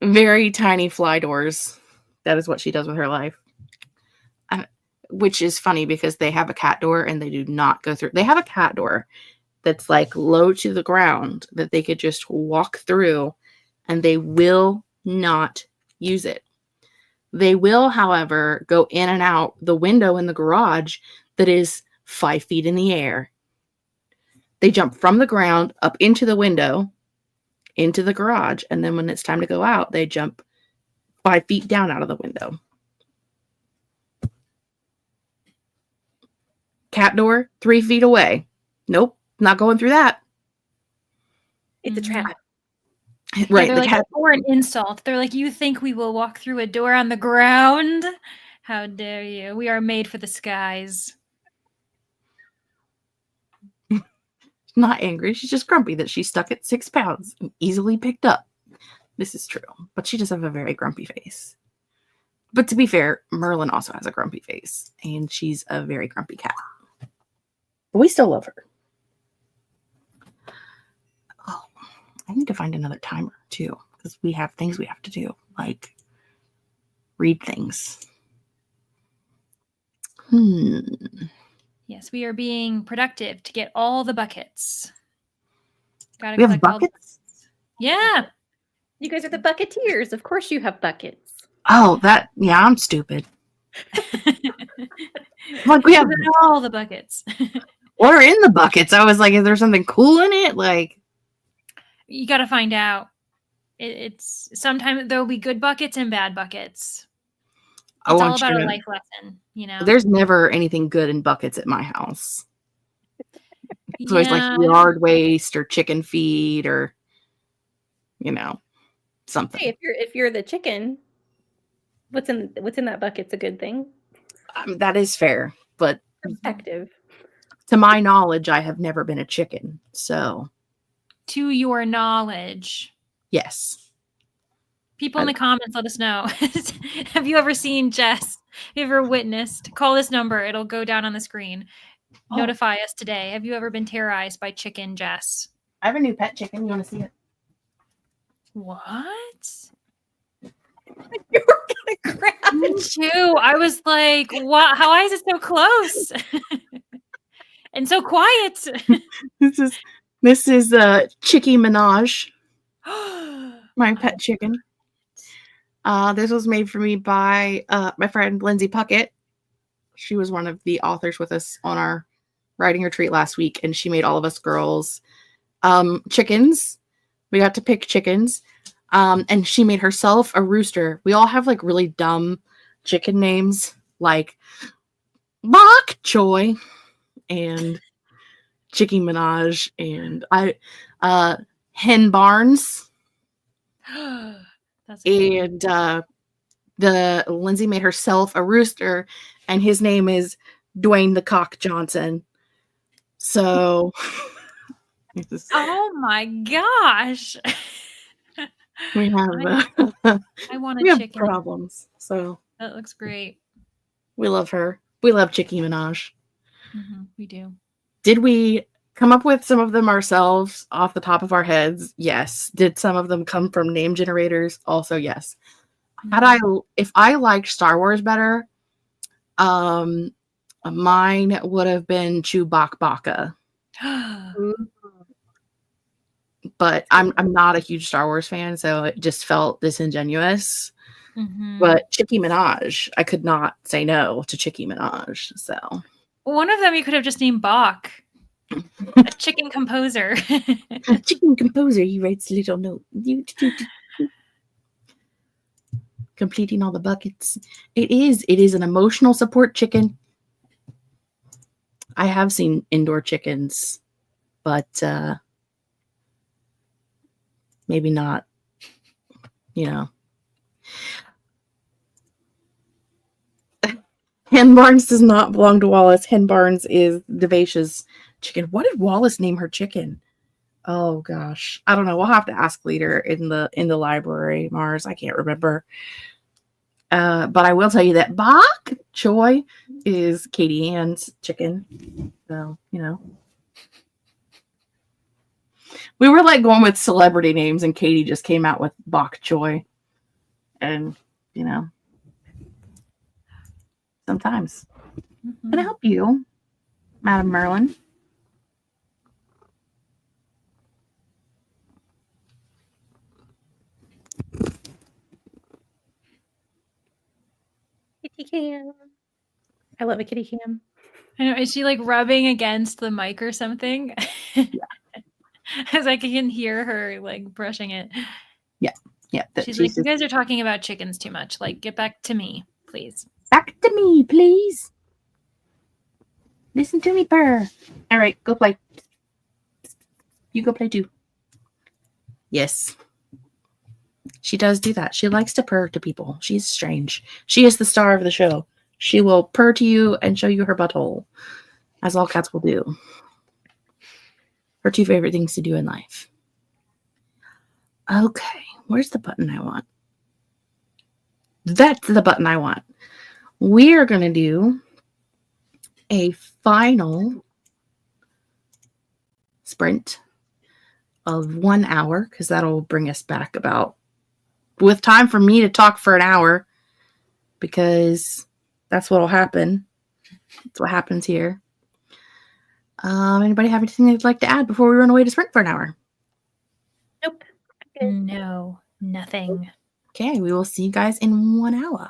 Very tiny fly doors. That is what she does with her life. Which is funny because they have a cat door and they do not go through. They have a cat door that's like low to the ground that they could just walk through and they will not use it. They will, however, go in and out the window in the garage that is 5 feet in the air. They jump from the ground up into the window, into the garage, and then when it's time to go out, they jump 5 feet down out of the window. Cat door, 3 feet away. Nope, not going through that. It's a trap. Right, the like, cat, or an insult. They're like, you think we will walk through a door on the ground? How dare you? We are made for the skies. Not angry. She's just grumpy that she's stuck at 6 pounds and easily picked up. This is true, but she does have a very grumpy face. But to be fair, Merlin also has a grumpy face, and she's a very grumpy cat. But we still love her. Oh, I need to find another timer too, because we have things we have to do, like read things. Yes, we are being productive to get all the buckets. Gotta We have collect all the buckets? Yeah. You guys are the bucketeers. Of course you have buckets. Oh, yeah, I'm stupid. Like we have all the buckets. what are in the buckets? I was like, is there something cool in it? Like, you got to find out. It's sometimes there'll be good buckets and bad buckets. It's all about a life lesson, you know. There's never anything good in buckets at my house. It's always like yard waste or chicken feed or, you know, something. Hey, if you're the chicken, what's in that bucket's a good thing. That is fair, but Perspective. To my knowledge, I have never been a chicken. So, to your knowledge, yes. People in the comments, let us know. Have you ever seen Jess? Have you ever witnessed? Call this number. It'll go down on the screen. Notify us today. Have you ever been terrorized by chicken, Jess? I have a new pet chicken. You want to see it? What? You were gonna grab Me too. I was like, "What? How is it so close and so quiet?" This is Chickie Minaj, my pet chicken. This was made for me by my friend Lindsay Puckett. She was one of the authors with us on our writing retreat last week, and she made all of us girls chickens. We got to pick chickens. And she made herself a rooster. We all have like really dumb chicken names like Bok Choy and Chickie Minaj and Hen Barnes. That's and the Lindsay made herself a rooster, and his name is Dwayne the Cock Johnson. So oh my gosh. We have I want a chicken. problems. So that looks great. We love her. We love Nicki Minaj. We do. Did we come up with some of them ourselves off the top of our heads? Yes. Did some of them come from name generators? Also, yes. If I liked Star Wars better, mine would have been Chewbacca. But I'm not a huge Star Wars fan, so it just felt disingenuous. But Nicki Minaj, I could not say no to Nicki Minaj. So one of them you could have just named Bach, a chicken composer. Chicken composer, he writes little note. Completing all the buckets. It is an emotional support chicken. I have seen indoor chickens, but maybe not, Hen Barnes does not belong to Wallace. Hen Barnes is Devacia's chicken. What did Wallace name her chicken? Oh gosh, I don't know. We'll have to ask later in the library, Mars. I can't remember. But I will tell you that bok choy is Katie Ann's chicken. So we were like going with celebrity names, and Katie just came out with bok choy, and sometimes. Can I help you, Madam Merlin? Kitty cam. I love a kitty cam. I know. Is she like rubbing against the mic or something? Yeah. As I can hear her like brushing it. Yeah. She's like, you guys are talking about chickens too much. Like, get back to me, please. Back to me, please. Listen to me purr. All right, go play. You go play too. Yes. She does do that. She likes to purr to people. She's strange. She is the star of the show. She will purr to you and show you her butthole, as all cats will do. Her two favorite things to do in life. Okay, where's the button I want? That's the button I want. We are going to do a final sprint of 1 hour, because that'll bring us back about with time for me to talk for an hour, because that's what'll happen. That's what happens here. Anybody have anything they'd like to add before we run away to sprint for an hour? Nope. No, nothing. Okay, we will see you guys in 1 hour.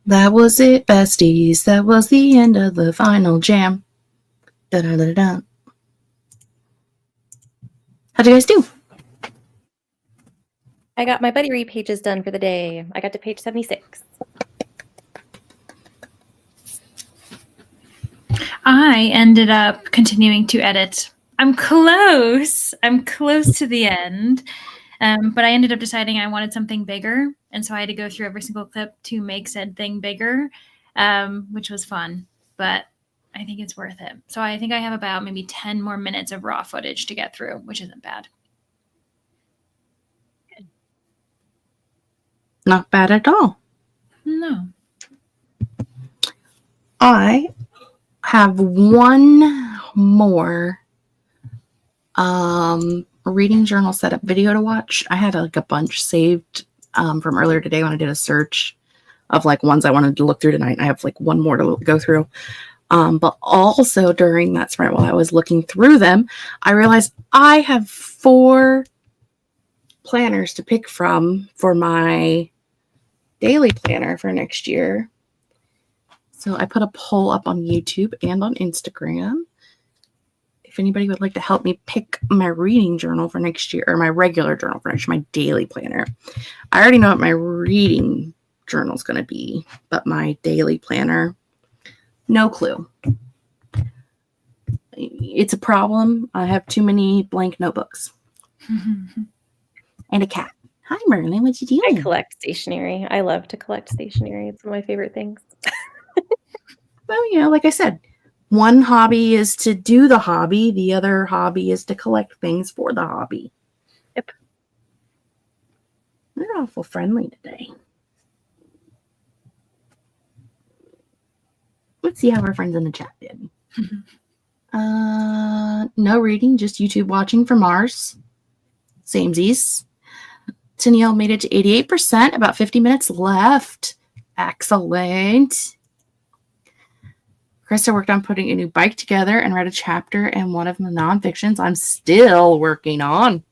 That was it, besties. That was the end of the final jam. Da-da-da-da. How'd you guys do? I got my buddy read pages done for the day. I got to page 76. I ended up continuing to edit. I'm close. I'm close to the end. But I ended up deciding I wanted something bigger. And so I had to go through every single clip to make said thing bigger, which was fun. But I think it's worth it. So I think I have about maybe 10 more minutes of raw footage to get through, which isn't bad. Good. Not bad at all. No. I have one more reading journal setup video to watch. I had like a bunch saved from earlier today when I did a search of like ones I wanted to look through tonight. I have like one more to go through. But also during that sprint while I was looking through them, I realized I have 4 planners to pick from for my daily planner for next year. So I put a poll up on YouTube and on Instagram. If anybody would like to help me pick my reading journal for next year, or my regular journal for next year, my daily planner. I already know what my reading journal is going to be, but my daily planner, no clue. It's a problem. I have too many blank notebooks. And a cat. Hi, Merlin. What you doing? I collect stationery. I love to collect stationery. It's one of my favorite things. Well, you know, like I said, one hobby is to do the hobby. The other hobby is to collect things for the hobby. Yep. They're awful friendly today. Let's see how our friends in the chat did. No reading, just YouTube watching for Mars. Samesies. Tennille made it to 88%, about 50 minutes left. Excellent. Krista worked on putting a new bike together and read a chapter in one of the nonfictions I'm still working on.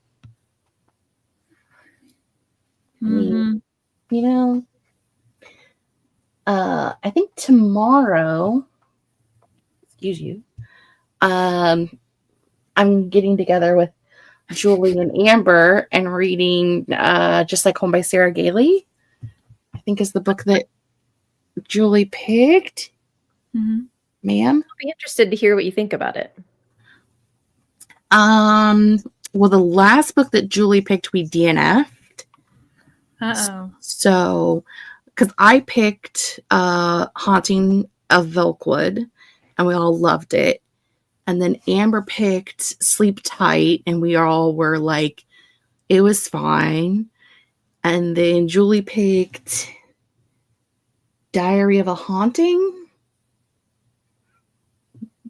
You know, I think tomorrow, excuse you, I'm getting together with Julie and Amber and reading Just Like Home by Sarah Gailey, I think is the book that Julie picked. Ma'am? I'll be interested to hear what you think about it. Well, the last book that Julie picked, we DNF'd. Uh-oh. So, because I picked Haunting of Vilkwood, and we all loved it. And then Amber picked Sleep Tight, and we all were like, it was fine. And then Julie picked Diary of a Haunting.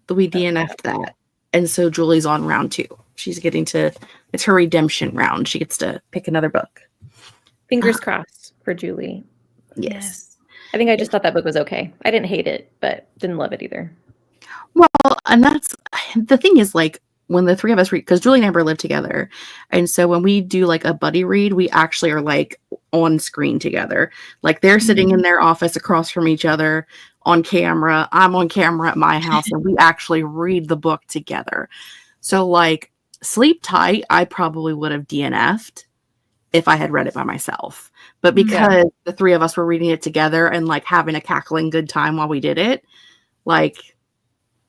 We DNF'd that. And so Julie's on round 2. She's getting to, it's her redemption round. She gets to pick another book. Fingers crossed for Julie. Yes. I think I just thought that book was okay. I didn't hate it, but didn't love it either. Well, and that's, the thing is like, when the 3 of us read, because Julie and Amber live together. And so when we do like a buddy read, we actually are like on screen together. Like they're sitting in their office across from each other on camera. I'm on camera at my house, and we actually read the book together. So like Sleep Tight, I probably would have DNF'd if I had read it by myself. But because the 3 of us were reading it together and like having a cackling good time while we did it, like,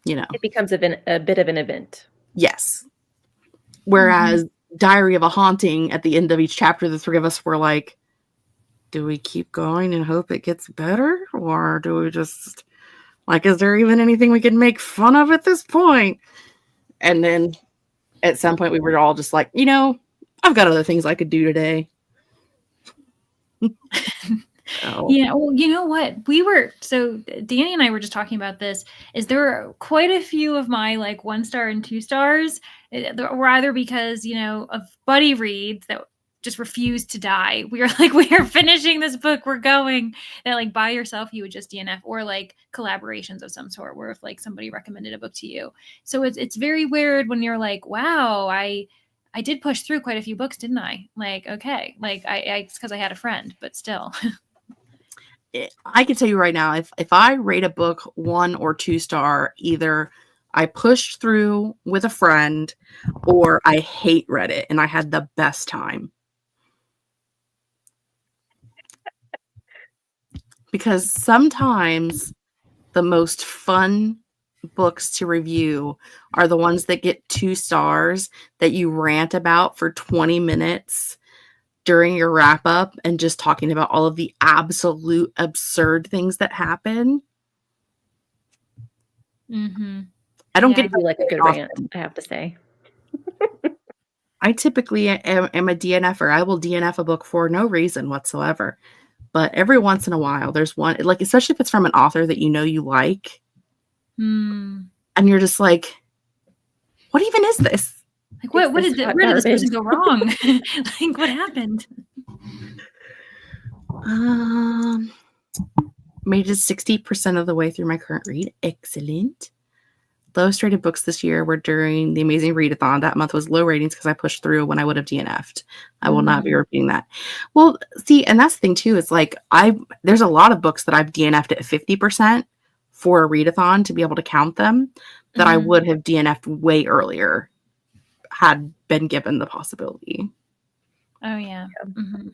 you know. It becomes a bit of an event. Yes. Whereas Diary of a Haunting, at the end of each chapter, the 3 of us were like, do we keep going and hope it gets better? Or do we just, like, is there even anything we can make fun of at this point? And then at some point we were all just like, you know, I've got other things I could do today. Yeah, well, you know what? So Danny and I were just talking about this, is there were quite a few of my like 1-star and 2 stars were either because, you know, of buddy reads that just refused to die. We were like, we are finishing this book. We're going. And like by yourself, you would just DNF, or like collaborations of some sort, where if like somebody recommended a book to you. So it's very weird when you're like, wow, I did push through quite a few books, didn't I? Like, okay, like it's because I had a friend, but still. I can tell you right now, if I rate a book 1 or 2 star, either I pushed through with a friend or I hate read it and I had the best time. Because sometimes the most fun books to review are the ones that get 2 stars that you rant about for 20 minutes during your wrap up and just talking about all of the absolute absurd things that happen. Mm-hmm. I don't I get do like a good rant, I have to say. I typically am a DNFer. I will DNF a book for no reason whatsoever. But every once in a while, there's one, like, especially if it's from an author that you know you like. And you're just like, what even is this? Like, where did this person go wrong? Like, what happened? Made it 60% of the way through my current read. Excellent. Lowest rated books this year were during the Amazing Readathon. That month was low ratings because I pushed through when I would have DNF'd. I will not be repeating that. Well, see, and that's the thing too. It's like there's a lot of books that I've DNF'd at 50% for a readathon to be able to count them that I would have DNF'd way earlier had been given the possibility. Oh yeah. Mm-hmm.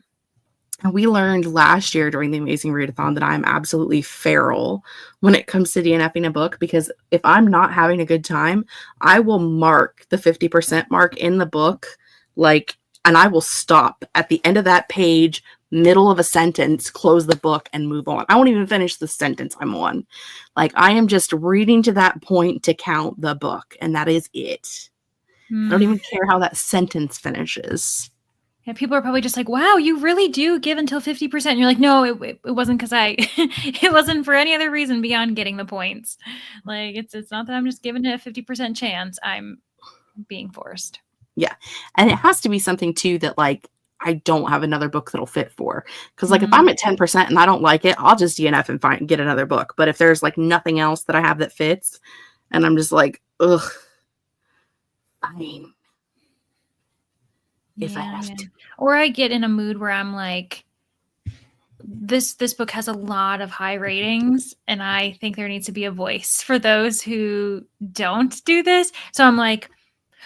And we learned last year during the Amazing Readathon that I'm absolutely feral when it comes to DNFing a book, because if I'm not having a good time, I will mark the 50% mark in the book, and I will stop at the end of that page, middle of a sentence, close the book, and move on. I won't even finish the sentence I'm on. Like, I am just reading to that point to count the book, and that is it. I don't even care how that sentence finishes. Yeah, people are probably just like, wow, you really do give until 50%. And you're like, no, it wasn't because it wasn't for any other reason beyond getting the points. Like, it's not that I'm just giving it a 50% chance. I'm being forced. Yeah. And it has to be something too that, like, I don't have another book that'll fit for. Because, like, if I'm at 10% and I don't like it, I'll just DNF and get another book. But if there's, like, nothing else that I have that fits, and I'm just like, ugh, fine. If I have to. Or I get in a mood where I'm like, this book has a lot of high ratings, and I think there needs to be a voice for those who don't do this. So I'm like,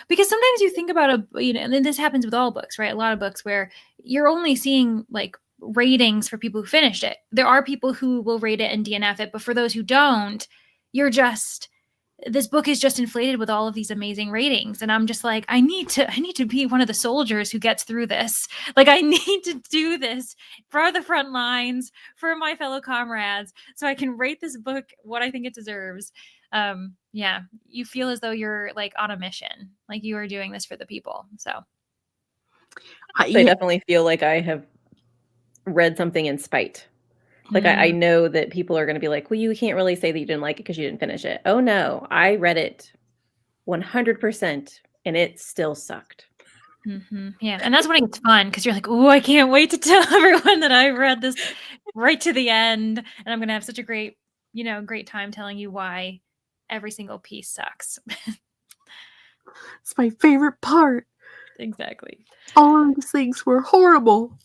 because sometimes you think about and this happens with all books, right? A lot of books where you're only seeing like ratings for people who finished it. There are people who will rate it and DNF it, but for those who don't, this book is just inflated with all of these amazing ratings. And I'm just like, I need to be one of the soldiers who gets through this. Like, I need to do this for the front lines, for my fellow comrades, so I can rate this book what I think it deserves. Yeah, you feel as though you're like on a mission, like you are doing this for the people. So I definitely feel like I have read something in spite. Like, I know that people are going to be like, well, you can't really say that you didn't like it because you didn't finish it. Oh, no, I read it 100% and it still sucked. Yeah, and that's when it's fun, because you're like, oh, I can't wait to tell everyone that I read this right to the end. And I'm going to have such a great time telling you why every single piece sucks. It's my favorite part. Exactly. All of these things were horrible.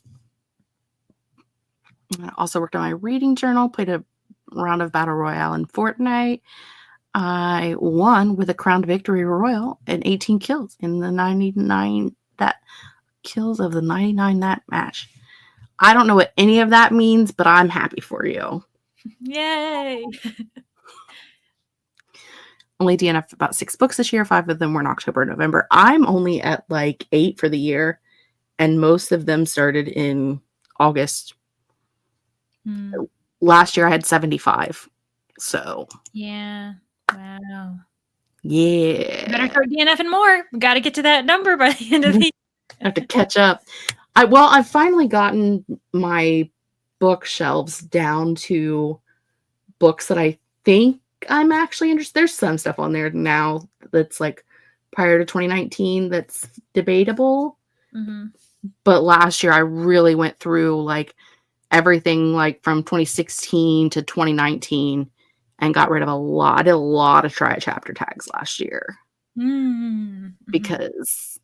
I also worked on my reading journal, played a round of Battle Royale in Fortnite. I won with a crowned victory royal and 18 kills in the 99 kills of the 99 that match. I don't know what any of that means, but I'm happy for you. Yay! Only DNF'd about 6 books this year. 5 of them were in October and November. I'm only at like 8 for the year, and most of them started in August. Last year I had 75. So yeah. Wow. Yeah. Better start DNFing more. We got to get to that number by the end of the year. I have to catch up. I've finally gotten my bookshelves down to books that I think I'm actually interested. There's some stuff on there now that's like prior to 2019 that's debatable. But last year I really went through like everything like from 2016 to 2019 and got rid of a lot. I did a lot of try chapter tags last year because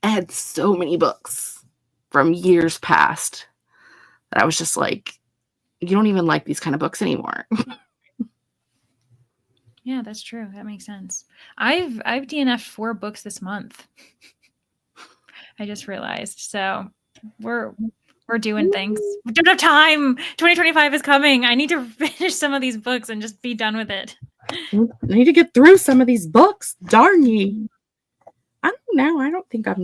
I had so many books from years past that I was just like, you don't even like these kind of books anymore. Yeah, that's true. That makes sense. I've DNF'd 4 books this month. I just realized. So we're doing things. We don't have time. 2025 is coming. I need to finish some of these books and just be done with it. I need to get through some of these books. Darn ye. I don't know. I don't think I'm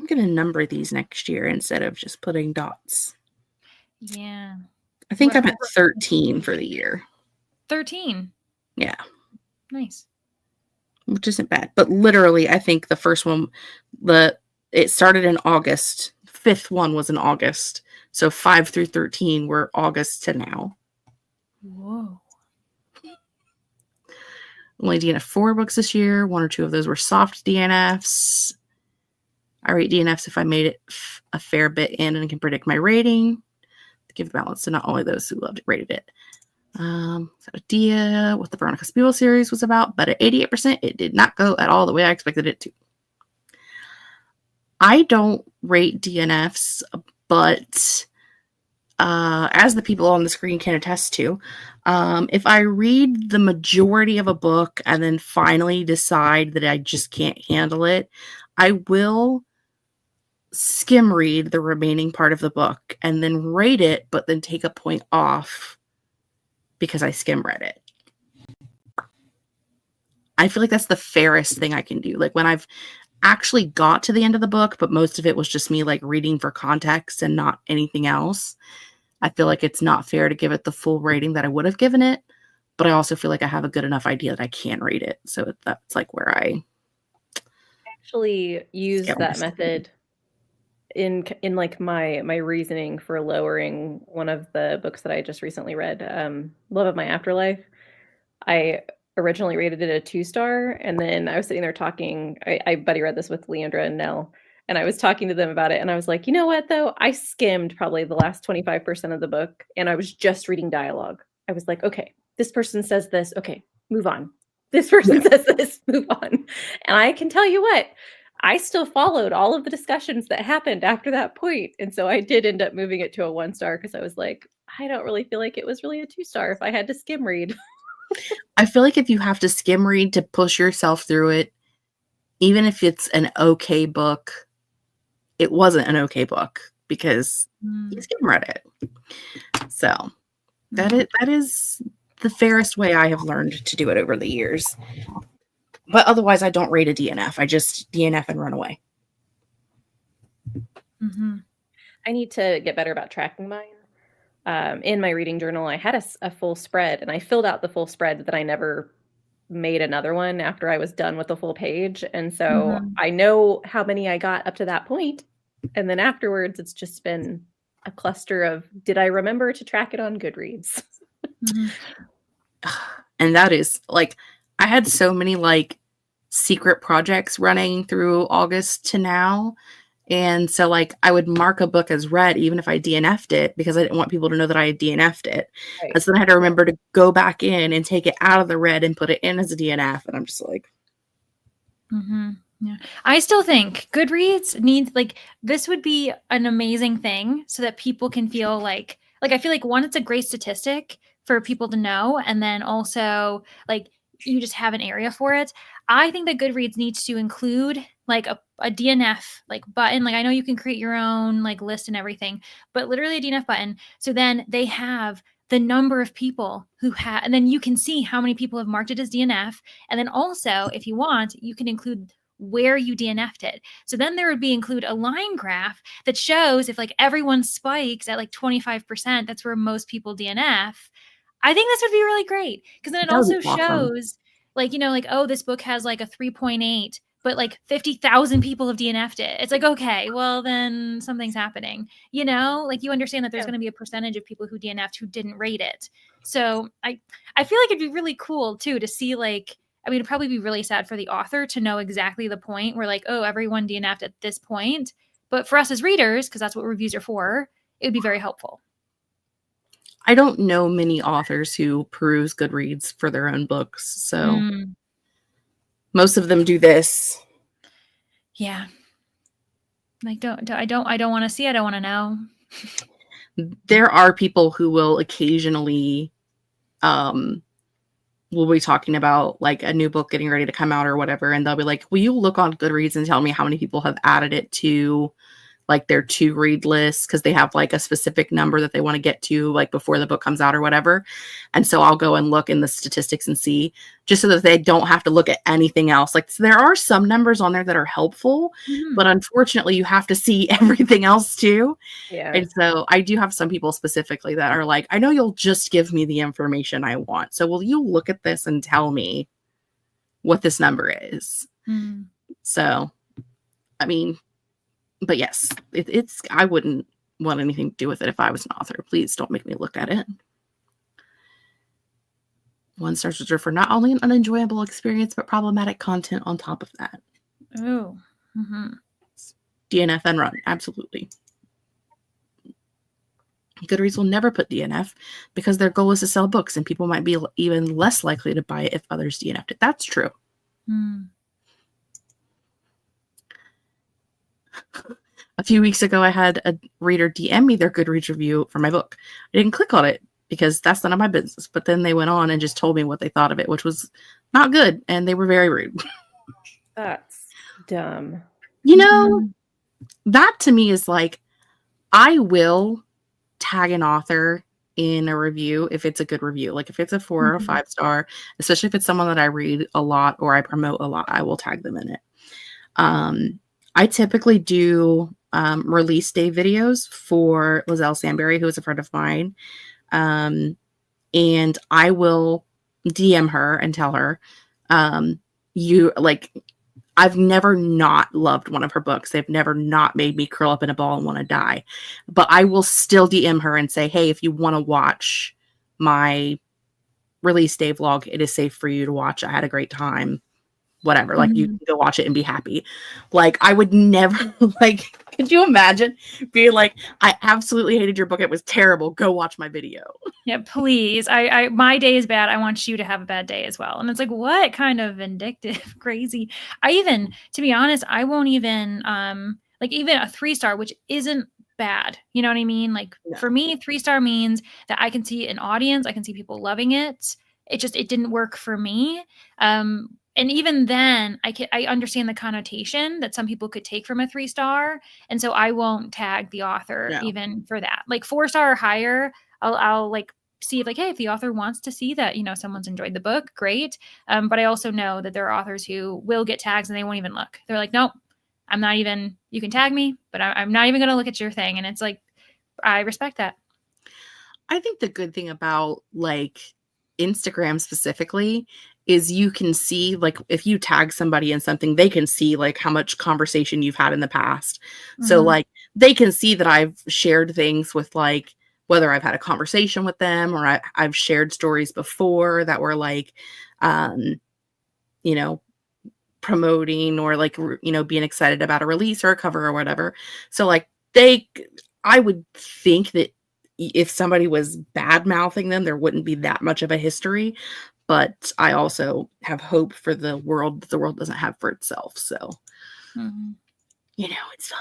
going to number these next year instead of just putting dots. Yeah. I think I'm at 13 for the year. 13? Yeah. Nice. Which isn't bad. But literally, I think the first one, it started in August. 5th one was in August. So 5 through 13 were August to now. Whoa. Only DNF 4 books this year. 1 or 2 of those were soft DNFs. I rate DNFs if I made it a fair bit in and can predict my rating. To give balance to not only those who loved it, rated it. Idea what the Veronica Spiegel series was about, but at 88%, it did not go at all the way I expected it to. I don't rate DNFs, but as the people on the screen can attest to, if I read the majority of a book and then finally decide that I just can't handle it, I will skim read the remaining part of the book and then rate it, but then take a point off because I skim read it. I feel like that's the fairest thing I can do. Like when I've actually got to the end of the book, but most of it was just me like reading for context and not anything else, I feel like it's not fair to give it the full rating that I would have given it, but I also feel like I have a good enough idea that I can rate it. So that's like where I actually use that method in like my reasoning for lowering one of the books that I just recently read, Love of My Afterlife. I originally rated it a 2-star, and then I was sitting there talking. I buddy read this with Leandra and Nell, and I was talking to them about it, and I was like, you know what though? I skimmed probably the last 25% of the book, and I was just reading dialogue. I was like, okay, this person says this, okay, move on. This person says this, move on. And I can tell you what, I still followed all of the discussions that happened after that point. And so I did end up moving it to a 1-star because I was like, I don't really feel like it was really a 2-star if I had to skim read. I feel like if you have to skim read to push yourself through it, even if it's an okay book, it wasn't an okay book because you skim read it. So that is the fairest way I have learned to do it over the years. But otherwise, I don't rate a DNF. I just DNF and run away. I need to get better about tracking mine. In my reading journal, I had a full spread, and I filled out the full spread, but then I never made another one after I was done with the full page. And so I know how many I got up to that point. And then afterwards, it's just been a cluster of, did I remember to track it on Goodreads? And that is like, I had so many like secret projects running through August to now. And so like I would mark a book as read even if I DNF'd it because I didn't want people to know that I had DNF'd it. Right. And so then I had to remember to go back in and take it out of the read and put it in as a DNF. And I'm just like. Yeah. I still think Goodreads needs, like, this would be an amazing thing so that people can feel like I feel like one, it's a great statistic for people to know. And then also like you just have an area for it. I think that Goodreads needs to include like a DNF like button. Like I know you can create your own like list and everything, but literally a DNF button. So then they have the number of people who have, and then you can see how many people have marked it as DNF. And then also, if you want, you can include where you DNF'd it. So then there would be include a line graph that shows if like everyone spikes at like 25%, that's where most people DNF. I think this would be really great because then it also shows like, you know, like, oh, this book has like a 3.8, but like 50,000 people have DNF'd it. It's like, okay, well then something's happening, you know, like you understand that there's going to be a percentage of people who DNF'd who didn't rate it. So I feel like it'd be really cool too, to see like I mean, it'd probably be really sad for the author to know exactly the point where like, oh, everyone DNF'd at this point. But for us as readers, because that's what reviews are for, it would be very helpful. I don't know many authors who peruse Goodreads for their own books, so most of them do this. Yeah. Like, I don't want to see. I don't want to know. There are people who will occasionally, we'll be talking about like a new book getting ready to come out or whatever, and they'll be like, will you look on Goodreads and tell me how many people have added it to like their to read list, because they have like a specific number that they want to get to like before the book comes out or whatever. And so I'll go and look in the statistics and see, just so that they don't have to look at anything else. Like, so there are some numbers on there that are helpful, but unfortunately you have to see everything else too. Yeah. And so I do have some people specifically that are like, I know you'll just give me the information I want, so will you look at this and tell me what this number is? So, I mean, but yes, it's, I wouldn't want anything to do with it if I was an author. Please don't make me look at it. 1 star reserved for not only an unenjoyable experience, but problematic content on top of that. Oh. DNF and run. Absolutely. Goodreads will never put DNF because their goal is to sell books, and people might be even less likely to buy it if others DNF'd it. That's true. A few weeks ago, I had a reader DM me their Goodreads review for my book. I didn't click on it because that's none of my business. But then they went on and just told me what they thought of it, which was not good. And they were very rude. That's dumb. You know, that to me is like, I will tag an author in a review if it's a good review. Like if it's a 4 or a 5 star, especially if it's someone that I read a lot or I promote a lot, I will tag them in it. I typically do release day videos for Lizelle Sandberry, who is a friend of mine. And I will DM her and tell her, I've never not loved one of her books. They've never not made me curl up in a ball and want to die. But I will still DM her and say, hey, if you want to watch my release day vlog, it is safe for you to watch. I had a great time. Whatever, like you can go watch it and be happy. Like I would never, like, could you imagine being like, I absolutely hated your book, it was terrible, go watch my video. Yeah, please. I my day is bad, I want you to have a bad day as well. And it's like, what kind of vindictive crazy? I even, to be honest, I won't even like even a 3 star, which isn't bad, you know what I mean? Like for me, 3 star means that I can see an audience, I can see people loving it. It didn't work for me. And even then, I understand the connotation that some people could take from a 3 star, and so I won't tag the author even for that. Like 4 star or higher, I'll like see if like, hey, if the author wants to see that, you know, someone's enjoyed the book, great. But I also know that there are authors who will get tags and they won't even look. They're like, nope, I'm not even. You can tag me, but I'm not even going to look at your thing. And it's like, I respect that. I think the good thing about like Instagram specifically is you can see, like, if you tag somebody in something, they can see like how much conversation you've had in the past. So like they can see that I've shared things with, like, whether I've had a conversation with them or I've shared stories before that were like, you know, promoting or like, you know, being excited about a release or a cover or whatever. So like I would think that if somebody was bad mouthing them, there wouldn't be that much of a history. But I also have hope for the world that the world doesn't have for itself. So, you know, it's fine.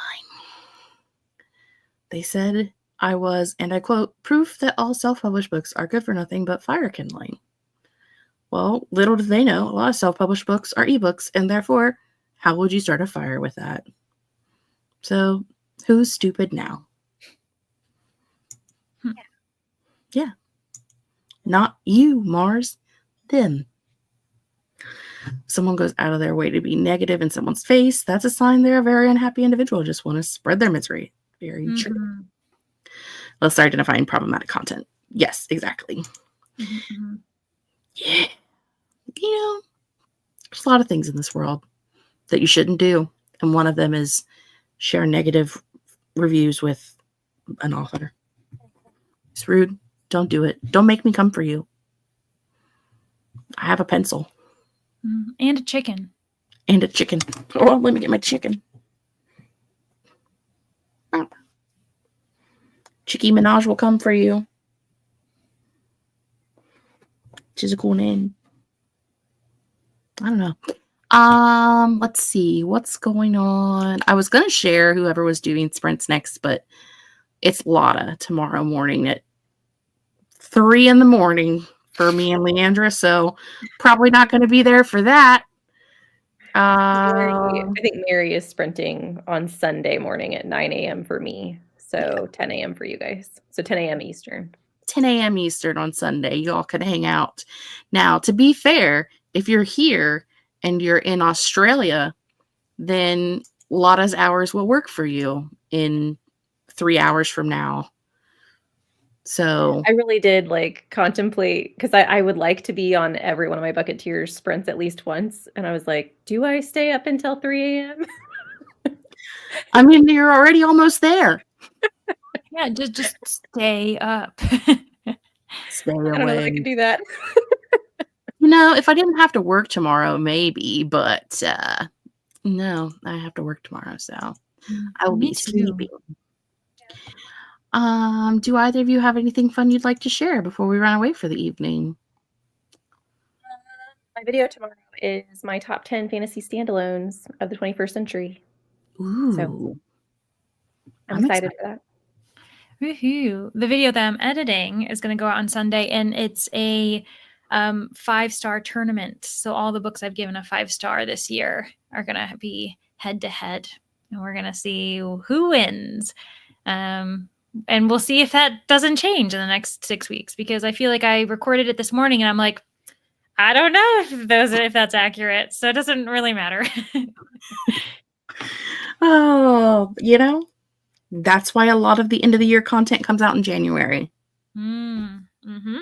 They said I was, and I quote, proof that all self-published books are good for nothing but fire kindling. Well, little do they know, a lot of self-published books are ebooks, and therefore, how would you start a fire with that? So, who's stupid now? Yeah. Not you, Mars. Them. Someone goes out of their way to be negative in someone's face, that's a sign they're a very unhappy individual, just want to spread their misery. Very true. Let's start identifying problematic content. Yes, exactly. Yeah. You know, there's a lot of things in this world that you shouldn't do. And one of them is share negative reviews with an author. It's rude. Don't do it. Don't make me come for you. I have a pencil. And a chicken. And a chicken. Oh, let me get my chicken. Chicky Minaj will come for you. Which is a cool name. I don't know. Let's see what's going on. I was gonna share whoever was doing sprints next, but it's Lotta tomorrow morning at 3 a.m. for me and Leandra, so probably not going to be there for that. I think Mary is sprinting on Sunday morning at 9 a.m. for me, so 10 a.m. for you guys. So 10 a.m. Eastern. 10 a.m. Eastern on Sunday. You all can hang out. Now, to be fair, if you're here and you're in Australia, then Lotta's hours will work for you in 3 hours from now. So I really did contemplate, because I would like to be on every one of my bucket tiers sprints at least once. And I was like, do I stay up until 3 a.m.? I mean, you're already almost there. Yeah, just stay up. Stay I don't know if I can do that. If I didn't have to work tomorrow, maybe, but no, I have to work tomorrow, so I will be sleeping. Do either of you have anything fun you'd like to share before we run away for the evening? My video tomorrow is my top 10 fantasy standalones of the 21st century. Ooh. So I'm excited for that. Woohoo. The video that I'm editing is going to go out on Sunday, and it's a 5-star tournament. So all the books I've given a 5-star this year are going to be head to head, and we're going to see who wins. And we'll see if that doesn't change in the next 6 weeks, because I feel like I recorded it this morning and I'm like, I don't know if that's accurate. So it doesn't really matter. Oh, that's why a lot of the end of the year content comes out in January. Mm-hmm.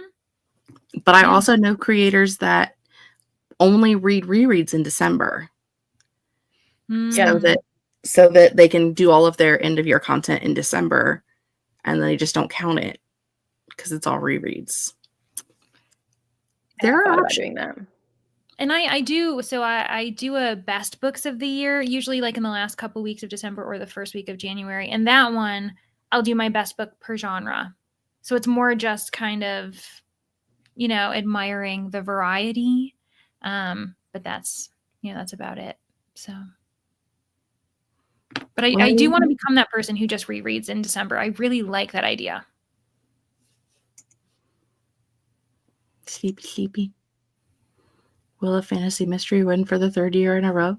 But I also know creators that only read rereads in December. So that they can do all of their end of year content in December, and they just don't count it because it's all rereads. There are options doing that. And I do a best books of the year, usually in the last couple weeks of December or the first week of January. And that one, I'll do my best book per genre. So it's more just kind of, admiring the variety. But that's about it. So, but I do want to become that person who just rereads in December. I really like that idea. Sleepy. Will a fantasy mystery win for the 3rd year in a row?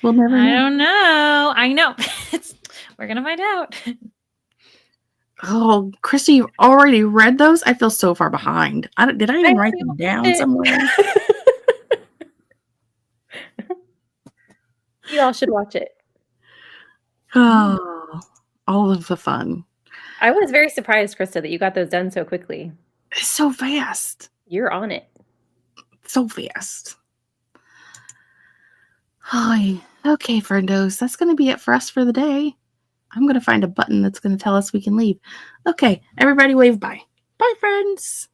We'll never know. I don't know. I know. We're going to find out. Oh, Christy, you already read those? I feel so far behind. Did I even write them down somewhere? You all should watch it. Oh, all of the fun. I was very surprised, Krista, that you got those done so quickly. It's so fast. You're on it. So fast. Hi. Okay, friendos, that's going to be it for us for the day. I'm going to find a button that's going to tell us we can leave. Okay, everybody wave bye. Bye, friends.